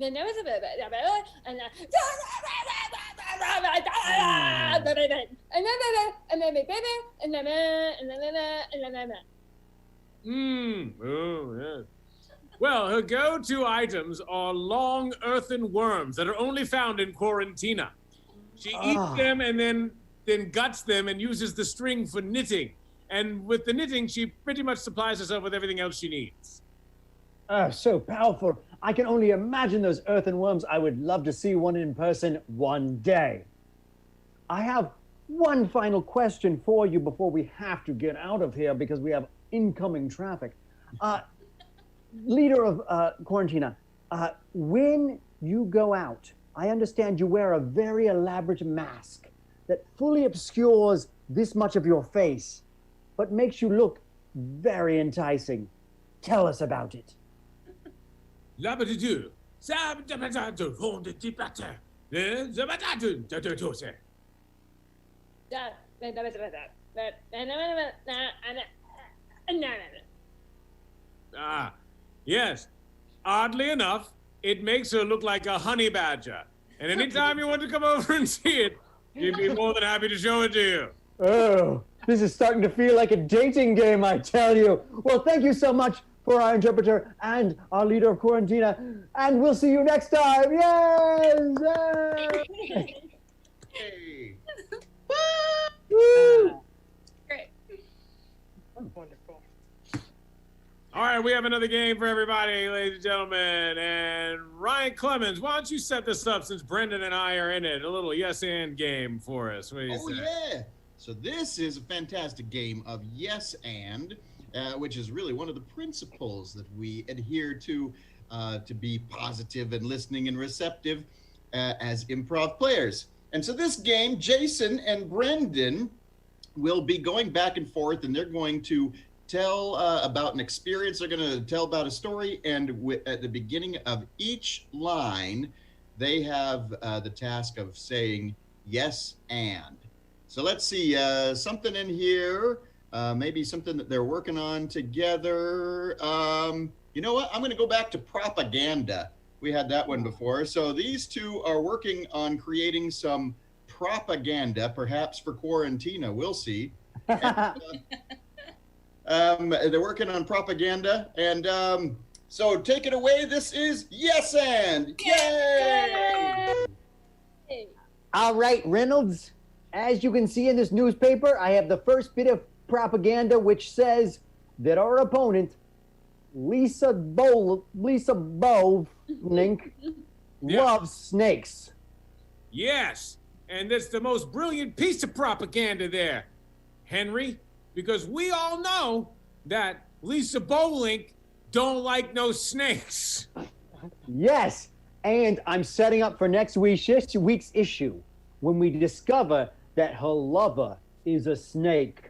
Oh, yes. Well, her go-to items are long earthen worms that are only found in Quarantina. She eats them and then guts them and uses the string for knitting. And with the knitting, she pretty much supplies herself with everything else she needs. So powerful. I can only imagine those earthen worms. I would love to see one in person one day. I have one final question for you before we have to get out of here because we have incoming traffic. Leader of Quarantina, when you go out, I understand you wear a very elaborate mask that fully obscures this much of your face, but makes you look very enticing. Tell us about it. Labadidoo. Yes. Oddly enough, it makes her look like a honey badger. And anytime you want to come over and see it, she'd be more than happy to show it to you. Oh, this is starting to feel like a dating game, I tell you. Well, thank you so much for our interpreter and our leader of Quarantina, and we'll see you next time. Yes! Hey. Woo! Great. Wonderful. All right, we have another game for everybody, ladies and gentlemen. And Ryan Clemens, why don't you set this up since Brendan and I are in it? A little yes and game for us. What do you say? Yeah. So this is a fantastic game of yes and, which is really one of the principles that we adhere to be positive and listening and receptive as improv players. And so this game, Jason and Brendan will be going back and forth, and they're going to tell about an experience. They're going to tell about a story, and at the beginning of each line, they have the task of saying yes and. So let's see, something in here, maybe something that they're working on together. You know what? I'm going to go back to propaganda. We had that one before. So these two are working on creating some propaganda, perhaps for Quarantina. We'll see. And, they're working on propaganda. And so take it away. This is Yes and. Yay! All right, Reynolds. As you can see in this newspaper, I have the first bit of propaganda, which says that our opponent, Lisa Bowlink, loves snakes. Yes, and that's the most brilliant piece of propaganda there, Henry, because we all know that Lisa Bowlink don't like no snakes. Yes, and I'm setting up for next week's issue when we discover that her lover is a snake.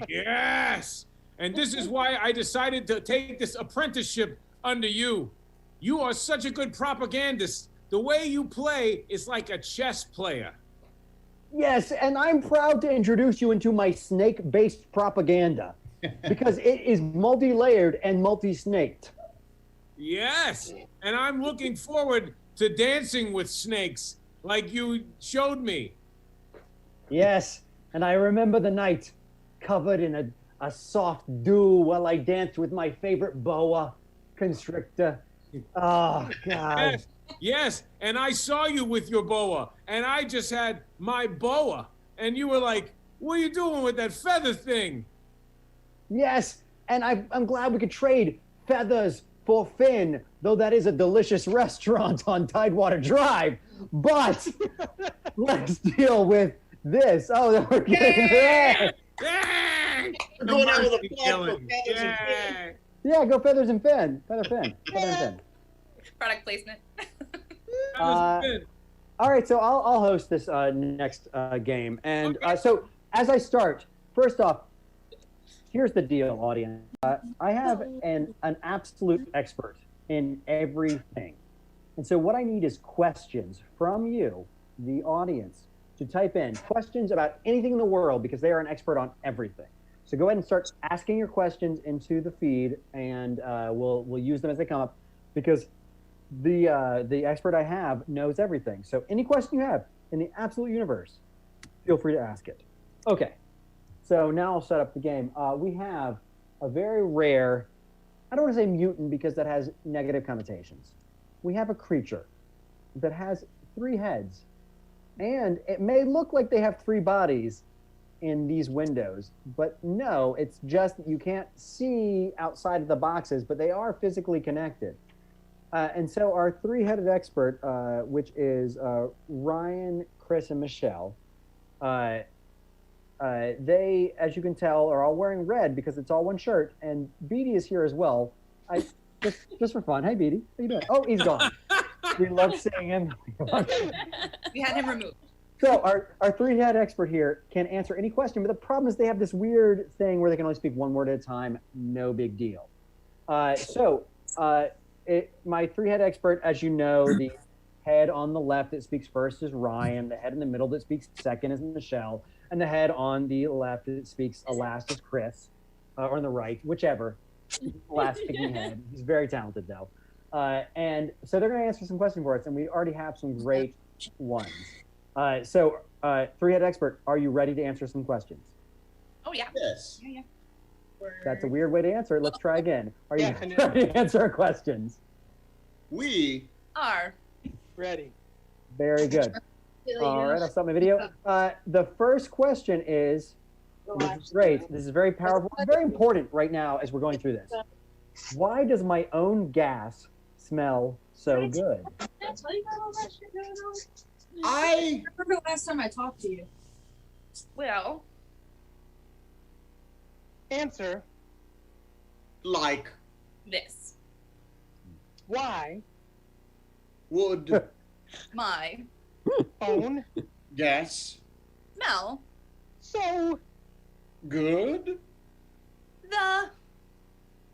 Yes, and this is why I decided to take this apprenticeship under you. You are such a good propagandist. The way you play is like a chess player. Yes, and I'm proud to introduce you into my snake-based propaganda because it is multi-layered and multi-snaked. Yes, and I'm looking forward to dancing with snakes like you showed me. Yes, and I remember the night covered in a soft dew while I danced with my favorite boa constrictor. Oh God. Yes, yes. And I saw you with your boa, and I just had my boa, and you were like, "What are you doing with that feather thing?" Yes, and I'm glad we could trade feathers for Finn, though that is a delicious restaurant on Tidewater Drive. But let's deal with this. Oh, we're getting there. Yeah! We're going out with a Mercy flag for killing. feathers and Yeah. Yeah, go Feathers and Finn. Feather Finn. Feather and Finn. Product placement. That was good. All right, so I'll host this next game. And so as I start, first off, here's the deal, audience. I have an absolute expert in everything. And so what I need is questions from you, the audience, to type in questions about anything in the world because they are an expert on everything. So go ahead and start asking your questions into the feed, and we'll use them as they come up because the expert I have knows everything. So any question you have in the absolute universe, feel free to ask it. Okay, so now I'll set up the game. We have a very rare, I don't want to say mutant because that has negative connotations. We have a creature that has 3 heads, and it may look like they have 3 bodies in these windows, but no, it's just that you can't see outside of the boxes, but they are physically connected. And so our 3-headed expert, which is Ryan, Chris, and Michelle, they, as you can tell, are all wearing red because it's all one shirt, and Beatty is here as well. Just for fun. Hey, Beatty, how you doing? Oh, he's gone. We love seeing him. We had him removed. So our 3-head expert here can answer any question, but the problem is they have this weird thing where they can only speak 1 word at a time. No big deal. My 3-head expert, as you know, the head on the left that speaks first is Ryan, the head in the middle that speaks second is Michelle, and the head on the left that speaks last is Chris, or on the right, whichever. Last speaking head. He's very talented, though. And so they're going to answer some questions for us, and we already have some great ones. 3-head expert, are you ready to answer some questions? Oh yeah. Yes. Yeah. That's a weird way to answer it. Let's try again. Are you Yeah, ready to answer our questions? We Are. Ready. Very good. All right, I'll stop my video. The first question is, this is great. This is very powerful. It's very important right now as we're going through this. Why does my own gas smell so good? I remember last time I talked to you. Well, Answer. like this. Why would My own gas smell so good the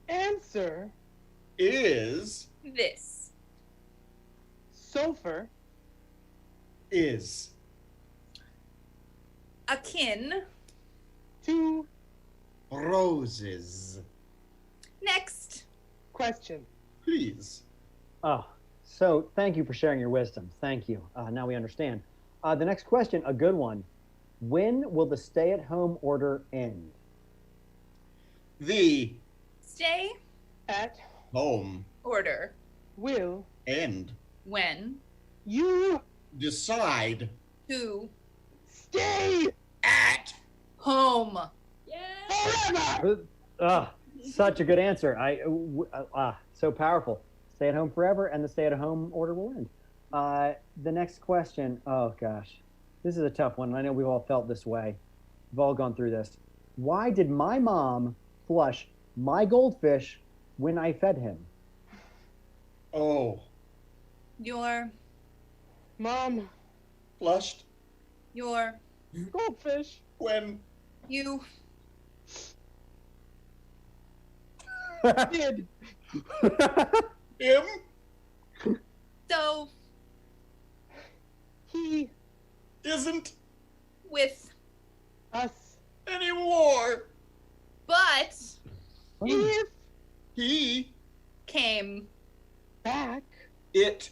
answer is this. sulfur is Akin. to roses. Next. question. Please. Oh, so thank you for sharing your wisdom. Thank you. Now we understand. The next question, a good one. When will the stay-at-home order end? The Stay. At home Order. will and When. you decide To. stay at Home. forever? Such a good answer. So powerful. Stay at home forever, and the stay-at-home order will end. The next question. Oh gosh, this is a tough one. I know we've all felt this way. We've all gone through this. Why did my mom flush my goldfish when I fed him? oh Your. Mom, flushed Your. goldfish. when You. Did him So. he isn't With. us anymore. But. if He Came. back it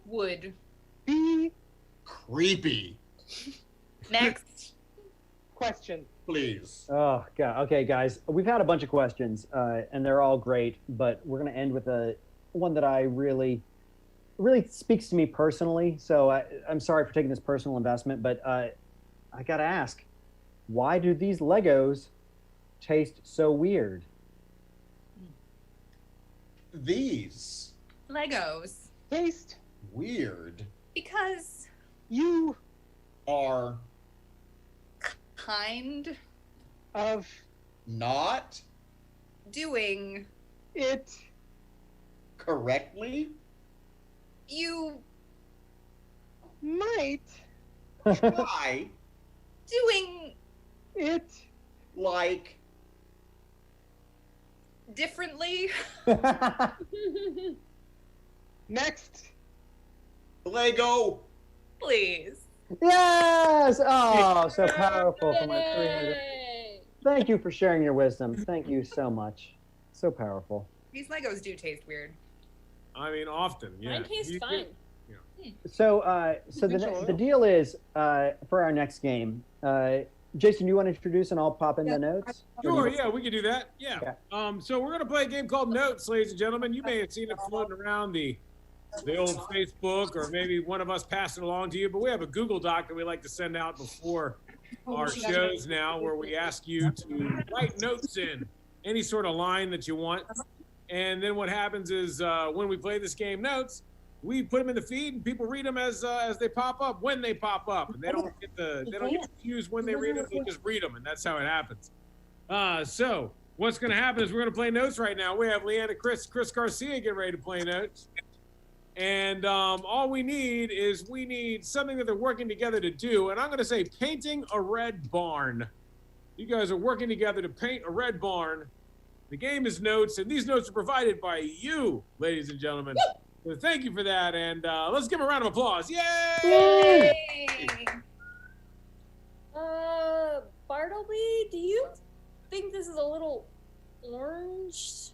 Would. be creepy. Next. question. Please. Oh god. Okay, guys, we've had a bunch of questions, and they're all great, but we're gonna end with one that I really speaks to me personally. So I'm sorry for taking this personal investment, but I gotta ask, why do these Legos taste so weird? These Legos. Taste. weird Because You are kind of not doing it. correctly you Might try doing it. like differently. Next. Lego. Please. Yes! Oh, so powerful for my 300. Yay! Thank you for sharing your wisdom. Thank you so much. So powerful. These Legos do taste weird. I mean, often. Yeah. Mine tastes You- fine. So, so Control. the deal is for our next game. Jason, you want to introduce and I'll pop in the notes? Sure, yeah, we can do that. Yeah. Yeah. So we're gonna play a game called Notes, ladies and gentlemen. You may have seen it floating around the old Facebook, or maybe one of us passed it along to you. But we have a Google Doc that we like to send out before our shows now, where we ask you to write notes in any sort of line that you want. And then what happens is when we play this game, Notes, we put them in the feed, and people read them as they pop up, when they pop up, and they don't get confused when they read them. They just read them, and that's how it happens. So what's going to happen is we're going to play Notes right now. We have Leanna, Chris Garcia getting ready to play Notes, and all we need is something that they're working together to do, and I'm going to say painting a red barn. You guys are working together to paint a red barn. The game is Notes, and these notes are provided by you, ladies and gentlemen. So thank you for that, and let's give a round of applause. Yay! Yay! Bartleby, do you think this is a little orange?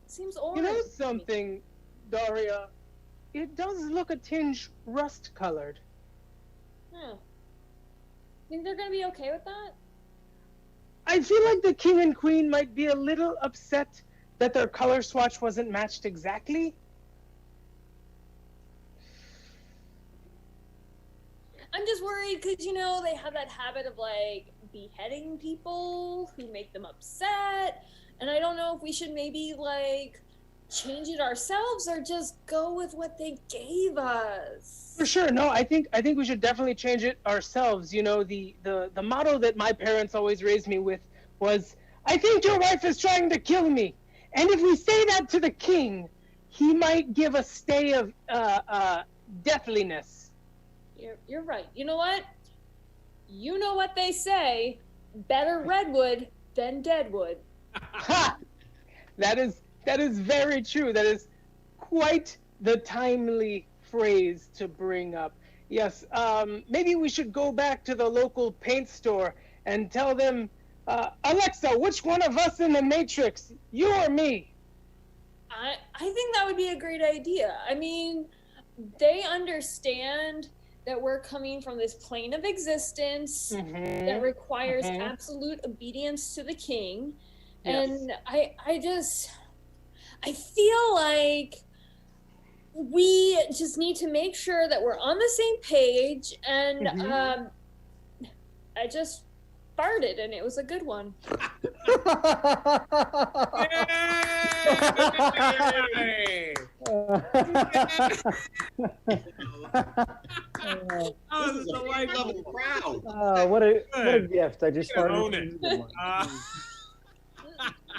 Seems orange. You know something, Daria? It does look a tinge rust-colored. Yeah. Think they're gonna be okay with that? I feel like the king and queen might be a little upset that their color swatch wasn't matched exactly. I'm just worried because, you know, they have that habit of, like, beheading people who make them upset. And I don't know if we should maybe, like, change it ourselves or just go with what they gave us. For sure, no. I think we should definitely change it ourselves. You know, the motto that my parents always raised me with was, "I think your wife is trying to kill me." And if we say that to the king, he might give a stay of deathliness. You're right. You know what? You know what they say. Better redwood than deadwood. Ha! That is very true. That is quite the timely phrase to bring up. Yes, maybe we should go back to the local paint store and tell them, Alexa, which one of us in the Matrix, you or me? I think that would be a great idea. I mean, they understand that we're coming from this plane of existence that requires absolute obedience to the king. Yes. And I feel like we just need to make sure that we're on the same page. And I just farted, and it was a good one. Yay! Oh, this is a delightful. Level crowd. Oh, what a gift! I just You gotta started. own it.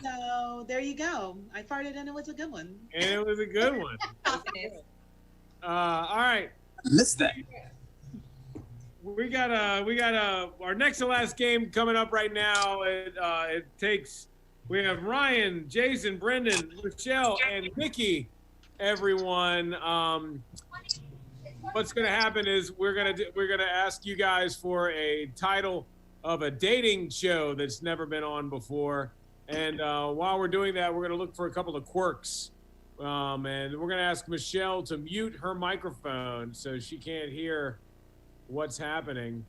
So there you go. I farted and it was a good one. And it was a good one. All right. I missed that. We got our next to last game coming up right now. We have Ryan, Jason, Brendan, Michelle, and Mickey. Everyone, what's going to happen is we're gonna ask you guys for a title of a dating show that's never been on before. And while we're doing that, we're going to look for a couple of quirks. And we're going to ask Michelle to mute her microphone so she can't hear what's happening.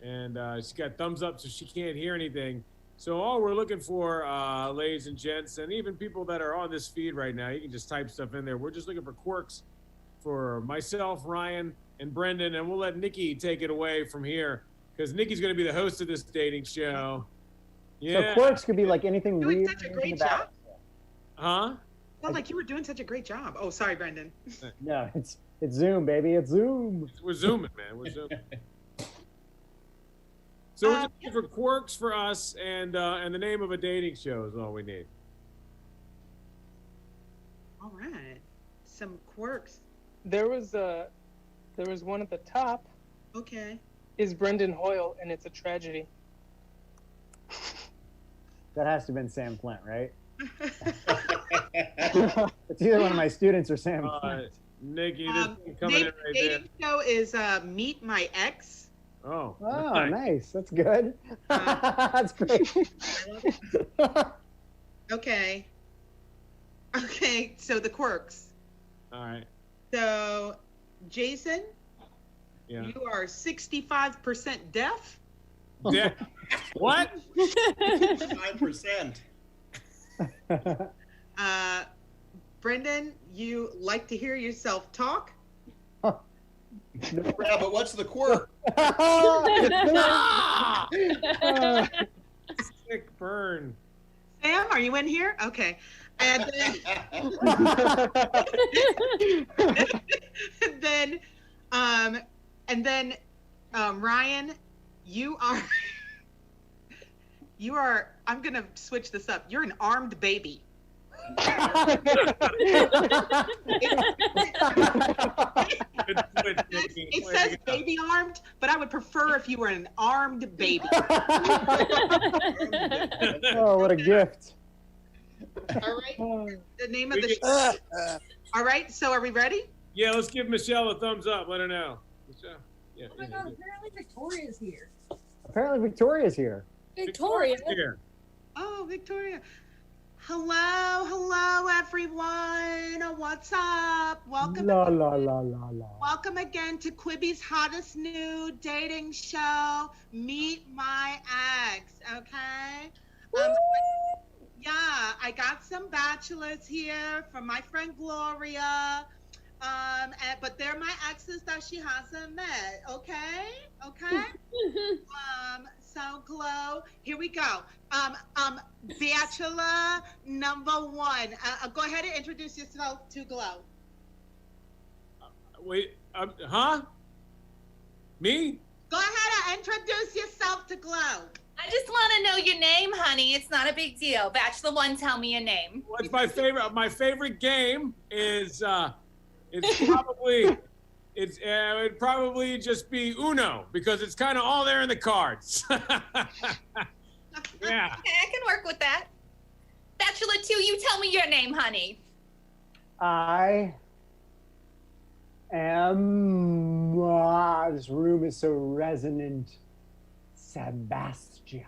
And she's got thumbs up, so she can't hear anything. So all we're looking for, ladies and gents, and even people that are on this feed right now, you can just type stuff in there. We're just looking for quirks for myself, Ryan, and Brendan, and we'll let Nikki take it away from here because Nikki's going to be the host of this dating show. Yeah. So quirks could be like anything Doing weird. such a anything great about job. it. Huh? Felt like you were doing such a great job. Oh, sorry, Brendan. No, it's Zoom, baby. It's Zoom. We're zooming, man. We're zooming. So we're just looking for quirks for us, and the name of a dating show is all we need. All right. Some quirks. There was one at the top. Okay. Is Brendan Hoyle, and it's a tragedy. That has to have been Sam Flint, right? It's either one of my students or Sam Flint. Nikki, this is coming Name in of the right there. dating show is Meet My Ex. Oh, Oh, nice. That's good. That's great. Okay. Okay, so the quirks. All right. So, Jason, Yeah. you are 65% deaf. Yeah. What? 5%. Brendan, you like to hear yourself talk. Yeah, but what's the quirk? Sick burn. Sam, are you in here? Okay. And then, Ryan, you are, I'm going to switch this up. You're an armed baby. It says baby armed, but I would prefer if you were an armed baby. Oh, what a gift. All right. The name of the show. All right. So are we ready? Yeah, let's give Michelle a thumbs up. Let her know. Michelle. Yeah. Oh my God, apparently Victoria's here. Apparently Victoria's here. Victoria. Here. Oh, Victoria. Hello, everyone. What's up? Welcome. La la la la la. Welcome again to Quibi's hottest new dating show, Meet My Ex. Okay. Yeah, I got some bachelors here from my friend Gloria. But they're my exes that she hasn't met. Okay. So Glow, here we go. Bachelor number one. Go ahead and introduce yourself to Glow. Wait. Huh? Me? Go ahead and introduce yourself to Glow. I just want to know your name, honey. It's not a big deal. Bachelor one, tell me your name. What's my favorite? My favorite game is it'd probably just be Uno because it's kind of all there in the cards. Yeah. Okay, I can work with that. Bachelor 2, you tell me your name, honey. I am. This room is so resonant. Sebastian.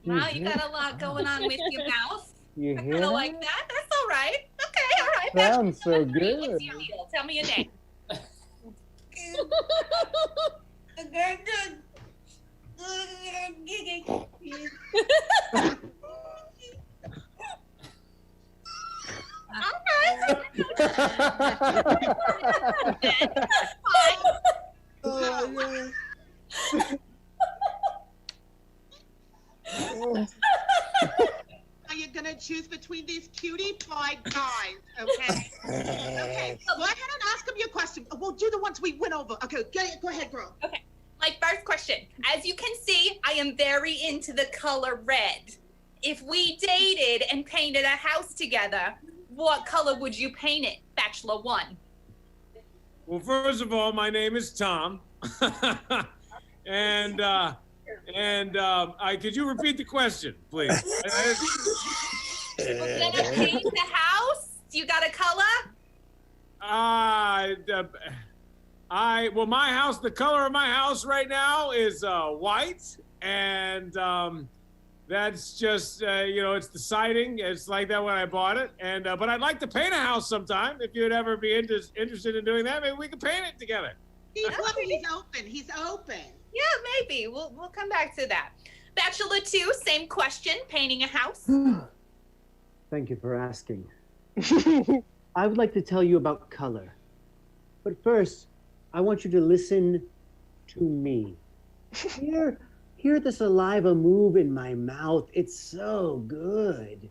Wow, you got a lot going on with your mouth. You I hear kind of that? like that. That's all right. Okay, all right. Sounds so Bachelor 3, good. What's your deal? Tell me your name. Are you gonna choose between these cutie pie guys? Okay. Okay. Go ahead and ask them your question. We'll do the ones we went over. Okay. Go ahead, girl. Okay. My first question. As you can see, I am very into the color red. If we dated and painted a house together, what color would you paint it, Bachelor 1? Well, first of all, my name is Tom, and could you repeat the question, please? We're gonna paint the house. You got a color? Well, my house, the color of my house right now is white, and that's just it's the siding. It's like that when I bought it, and but I'd like to paint a house sometime. If you'd ever be interested in doing that, maybe we could paint it together. He's open. He's open. Yeah, maybe. We'll come back to that. Bachelor 2, same question, painting a house. Thank you for asking. I would like to tell you about color. But first, I want you to listen to me. Hear the saliva move in my mouth. It's so good.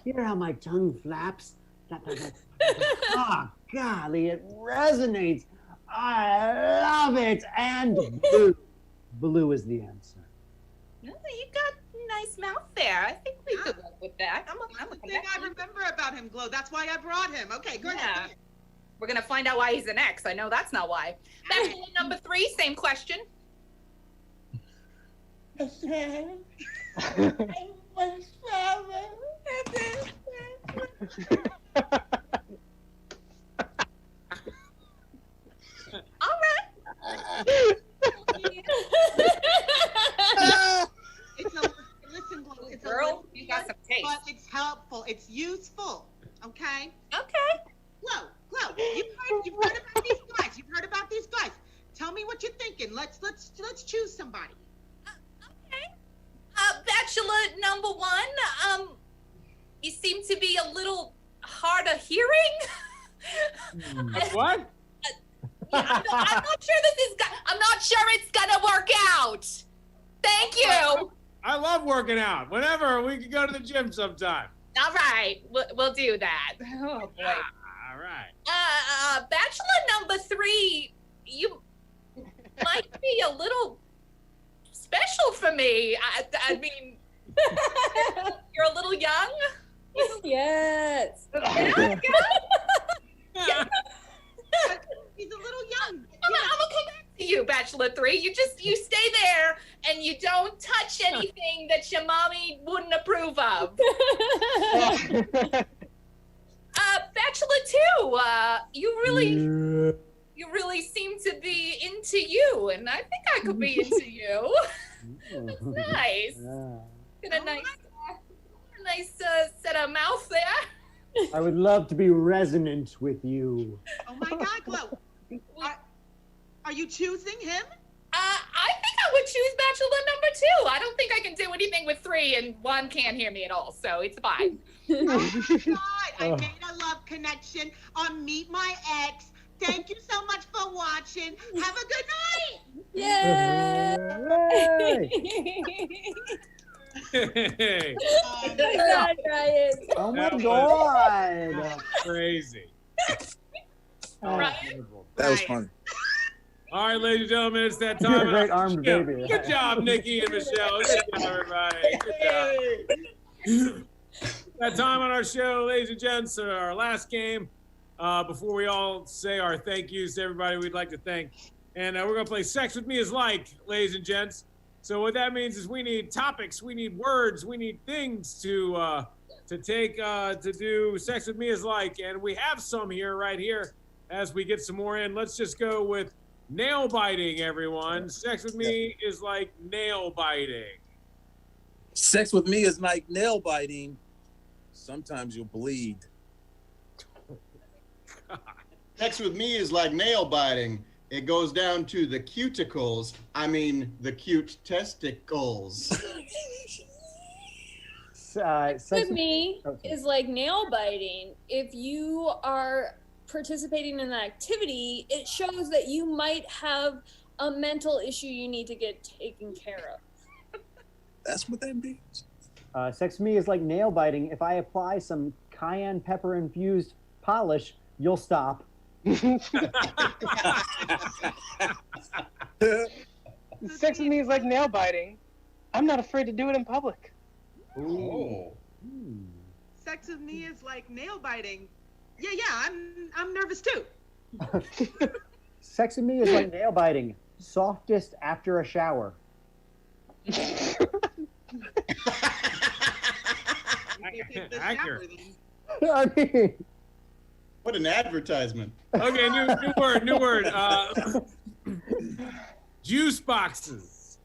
Hear how my tongue flaps. Flap, flap, flap, flap. Oh, golly, it resonates. I love it. And blue. Blue is the answer. Oh, you got a nice mouth there. I think we could work with that. That's the thing I remember about him, Glow. That's why I brought him. Okay, go Yeah. ahead. We're gonna find out why he's an ex. I know that's not why. Bachelor number 3, same question. All right. Listen, Glow. It's Girl, you got some taste. But it's helpful. It's useful. Okay. Okay. Glow. You've heard about these guys. You've heard about these guys. Tell me what you're thinking. Let's choose somebody. Okay. Bachelor number 1, you seem to be a little hard of hearing. What? I'm not sure I'm not sure it's gonna work out. Thank you. I love working out. Whenever we can go to the gym sometime. All right, we'll do that. Oh boy. All right. Bachelor number 3, you might be a little special for me. I mean, you're a little young. Yes. Yeah. He's a little young. I'm gonna come back to you, Bachelor 3. You stay there and you don't touch anything that your mommy wouldn't approve of. Bachelor 2, you really seem to be into you, and I think I could be into you. That's nice. Got a nice set of mouth there. I would love to be resonant with you. Oh my God, Glow. Are you choosing him? I think I would choose Bachelor number 2. I don't think I can do anything with 3, and 1 can't hear me at all, so it's fine. Oh my God, I made a love connection on Meet My Ex. Thank you so much for watching. Have a good night. Yay! Hey, God, Ryan. Oh my That God. that's crazy. Ryan? That was funny. All right, ladies and gentlemen, it's that You're time. a great armed Yeah. baby. Good job, Nikki and Michelle. Good job, everybody. Good job. That time on our show, ladies and gents, our last game. Before we all say our thank yous to everybody we'd like to thank. And we're going to play Sex With Me Is Like, ladies and gents. So what that means is we need topics, we need words, we need things to take to do Sex With Me Is Like. And we have some here, right here, as we get some more in. Let's just go with nail biting, everyone. Sex with me is like nail biting. Sex with me is like nail biting. Sometimes you'll bleed. Sex with me is like nail biting. It goes down to the cuticles. I mean, the cute testicles. With me Okay. is like nail biting. If you are participating in an activity, it shows that you might have a mental issue you need to get taken care of. That's what that means. Sex with me is like nail biting. If I apply some cayenne pepper infused polish, you'll stop. Sex with me is like nail biting. I'm not afraid to do it in public. Ooh. Sex with me is like nail biting. Yeah, I'm nervous too. Sex with me is like nail biting. Softest after a shower. Accurate. I mean, What an advertisement. Okay, new word. Juice boxes.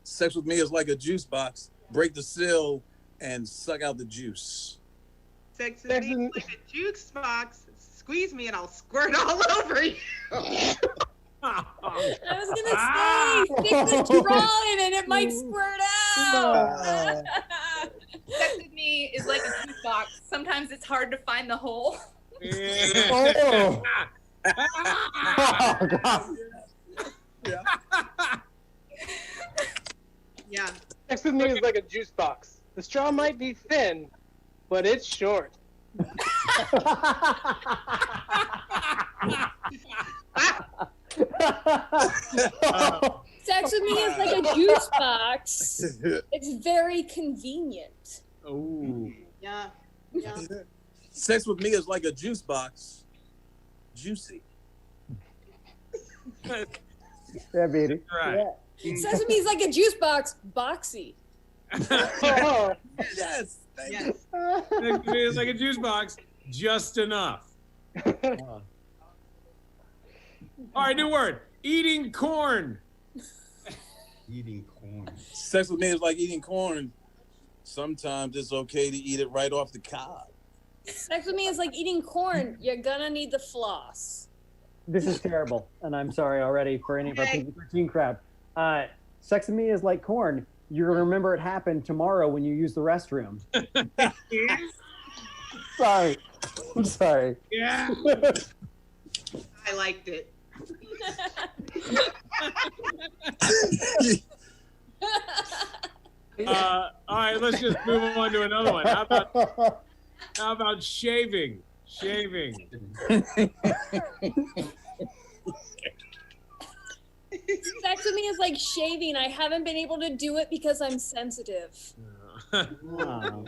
Sex with me is like a juice box. Break the seal and suck out the juice. Sex with me is like a juice box. Squeeze me and I'll squirt all over you. Oh, I was gonna say stick the straw in and it might squirt out. Sex with me is like a juice box. Sometimes it's hard to find the hole. Oh. Oh, God. Yeah. Sex with me is like a juice box. The straw might be thin, but it's short. Sex with me is like a juice box. It's very convenient. Oh. Yeah. Yeah. Sex with me is like a juice box. Juicy. Yeah, baby. Right. Yeah. Sex with me is like a juice box. Boxy. Oh, Yes. Thank you. Yes. It's like a juice box, just enough. All right, new word. Eating corn. Eating corn. Sex with me is like eating corn. Sometimes it's okay to eat it right off the cob. Sex with me is like eating corn. You're gonna need the floss. This is terrible, and I'm sorry already for any of our Okay. PG-13 crowd. Sex with me is like corn. You're gonna remember it happened tomorrow when you use the restroom. Sorry. I'm sorry. Yeah. I liked it. All right, let's just move on to another one. How about shaving? Shaving. Sex with me is like shaving. I haven't been able to do it because I'm sensitive. Oh.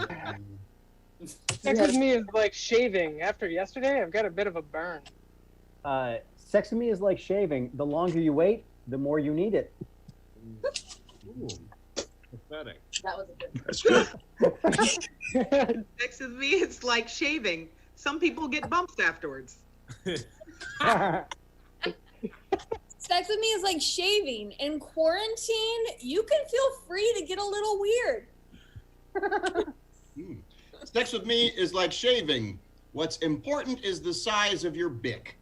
sex with me is like shaving. After yesterday, I've got a bit of a burn. Sex with me is like shaving. The longer you wait, the more you need it. Ooh, pathetic. That was a good. That's good. Sex with me, it's like shaving. Some people get bumps afterwards. Sex with me is like shaving. In quarantine, you can feel free to get a little weird. Sex with me is like shaving. What's important is the size of your bick.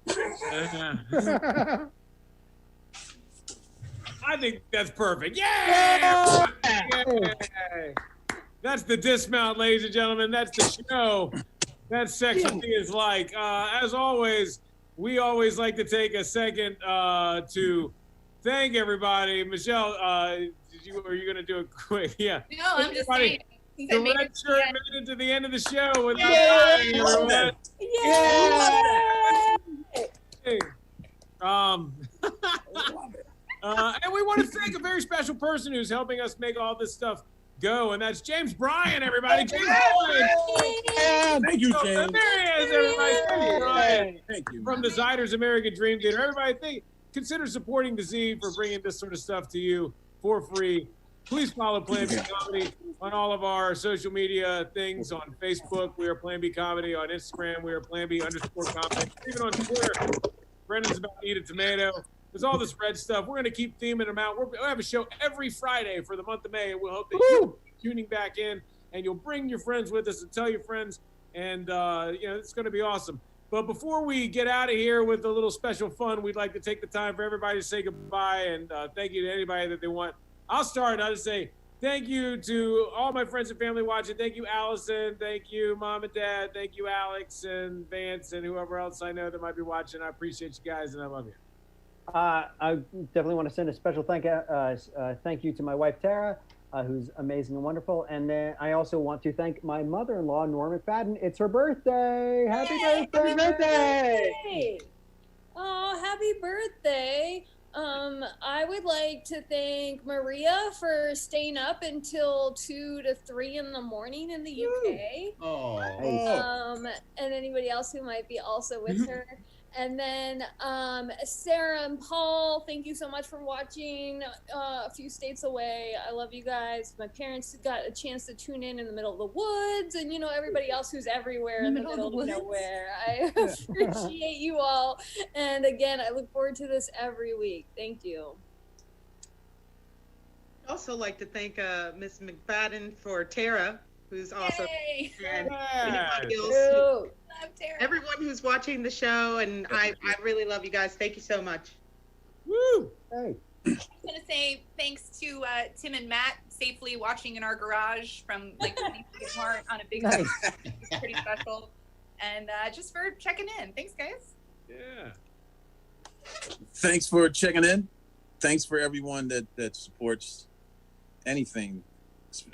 I think that's perfect. Yeah! Yay! That's the dismount, ladies and gentlemen. That's the show. That's Sex with Me is like. As always, we always like to take a second to thank everybody. Michelle, are you going to do it quick? Yeah. No, I'm just Everybody, saying. Since the I made red it to shirt the end. made it to the end of the show without dying, everyone. Hey. And we want to thank a very special person who's helping us make all this stuff go, and that's James Bryan, everybody. James Bryan. Thank you, So, James. there he is, everybody. Thank you, Bryan. Thank you. From the Ziders American Dream Theater. Everybody, consider supporting the Z for bringing this sort of stuff to you for free. Please follow Plan B Comedy on all of our social media things. On Facebook, we are Plan B Comedy. On Instagram, we are Plan B_comedy. Even on Twitter, Brendan's about to eat a tomato. There's all this red stuff. We're going to keep theming them out. We'll have a show every Friday for the month of May. We'll hope that you'll be tuning back in and you'll bring your friends with us and tell your friends. And, it's going to be awesome. But before we get out of here with a little special fun, we'd like to take the time for everybody to say goodbye and thank you to anybody that they want. I'll start. I'll just say thank you to all my friends and family watching. Thank you, Allison. Thank you, Mom and Dad. Thank you, Alex and Vance and whoever else I know that might be watching. I appreciate you guys and I love you. I definitely want to send a special thank you to my wife, Tara, who's amazing and wonderful. And then I also want to thank my mother-in-law, Norma McFadden. It's her birthday. Happy birthday. Happy birthday! Hey. Oh, happy birthday. I would like to thank Maria for staying up until 2 to 3 in the morning in the UK. Oh. And anybody else who might be also with her. And then Sarah and Paul, thank you so much for watching a few states away. I love you guys. My parents got a chance to tune in the middle of the woods, and everybody else who's everywhere in the middle of nowhere. I appreciate you all. And again, I look forward to this every week. Thank you. I'd also like to thank Miss McFadden for Tara, who's also Yay. and Yes. anybody else, Ooh. Love Tara. everyone who's watching the show, and I really love you guys. Thank you so much. Woo! Hey. I'm gonna say thanks to Tim and Matt safely watching in our garage from like Walmart on a big Nice. It's pretty special. And just for checking in. Thanks, guys. Yeah. Thanks for checking in. Thanks for everyone that supports anything,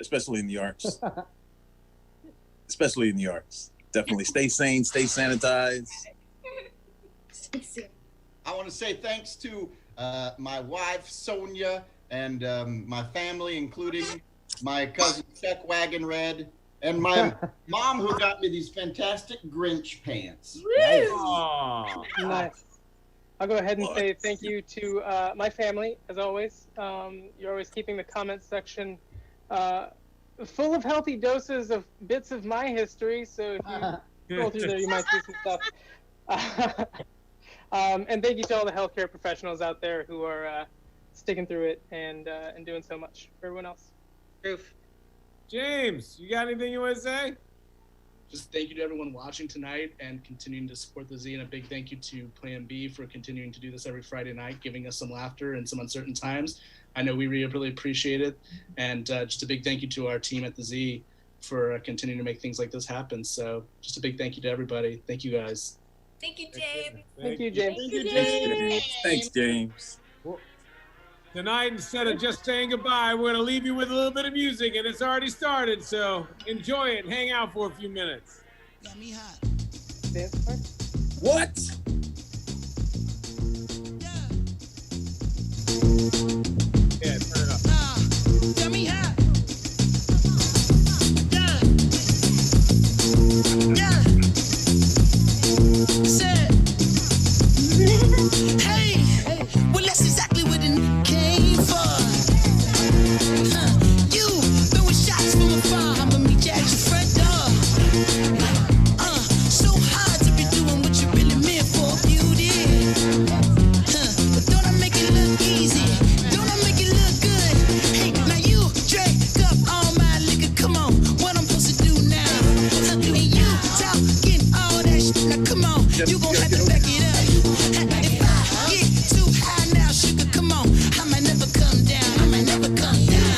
especially in the arts. Especially in the arts. Definitely stay sane, stay sanitized. I want to say thanks to my wife, Sonia, and my family, including my cousin, Chuck Wagon Red, and my mom, who got me these fantastic Grinch pants. Aw. Nice. I'll go ahead and say thank you to my family, as always. You're always keeping the comment section full of healthy doses of bits of my history, so if you scroll through there, you might see some stuff. And thank you to all the healthcare professionals out there who are sticking through it and doing so much for everyone else. Proof. James, you got anything you want to say? Just thank you to everyone watching tonight and continuing to support the Z, and a big thank you to Plan B for continuing to do this every Friday night, giving us some laughter in some uncertain times. I know we really appreciate it, and just a big thank you to our team at the Z for continuing to make things like this happen. So just a big thank you to everybody. Thank you guys. Thank you, James. Thank you, James. Thank you, Thanks, James. Tonight, instead of just saying goodbye, we're going to leave you with a little bit of music, and it's already started, so enjoy it and hang out for a few minutes. Dance part? What? Yeah, turn it up. Tell me how. Yeah. Said. Hey. Well, that's exactly what it came for. You throwing shots from afar. I'ma meet you at your front door. So hard to be doing what you really meant for, beauty. But don't I make it look easy? Don't I make it look good? Hey, now you drink up all my liquor. Come on, what I'm supposed to do now? And you talking all that shit. Now come on, you gon' have to back it up. If I get too high now, sugar, come on, I might never come down. I might never come down.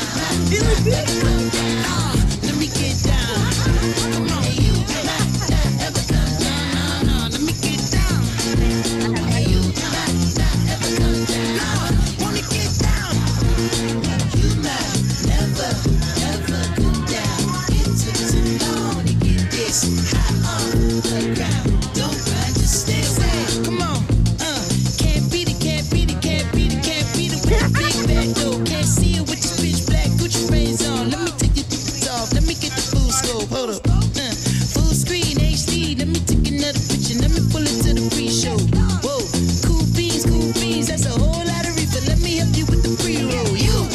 Let me get down. Come on, you never come down. No, let me get down. You never come down. No, wanna get down. You never go down. It took too long to get this high on the ground. Don't run, just stay away. Come on, can't beat it, can't beat it, can't beat it, can't beat it with a big bad door. Can't see it with this pitch black Gucci frames on. Let me take your off. Let me get the full scope. Hold up, full screen HD. Let me take another picture. Let me pull it to the pre-show. Whoa, cool beans, that's a whole lot of reefer. Let me help you with the pre-roll. You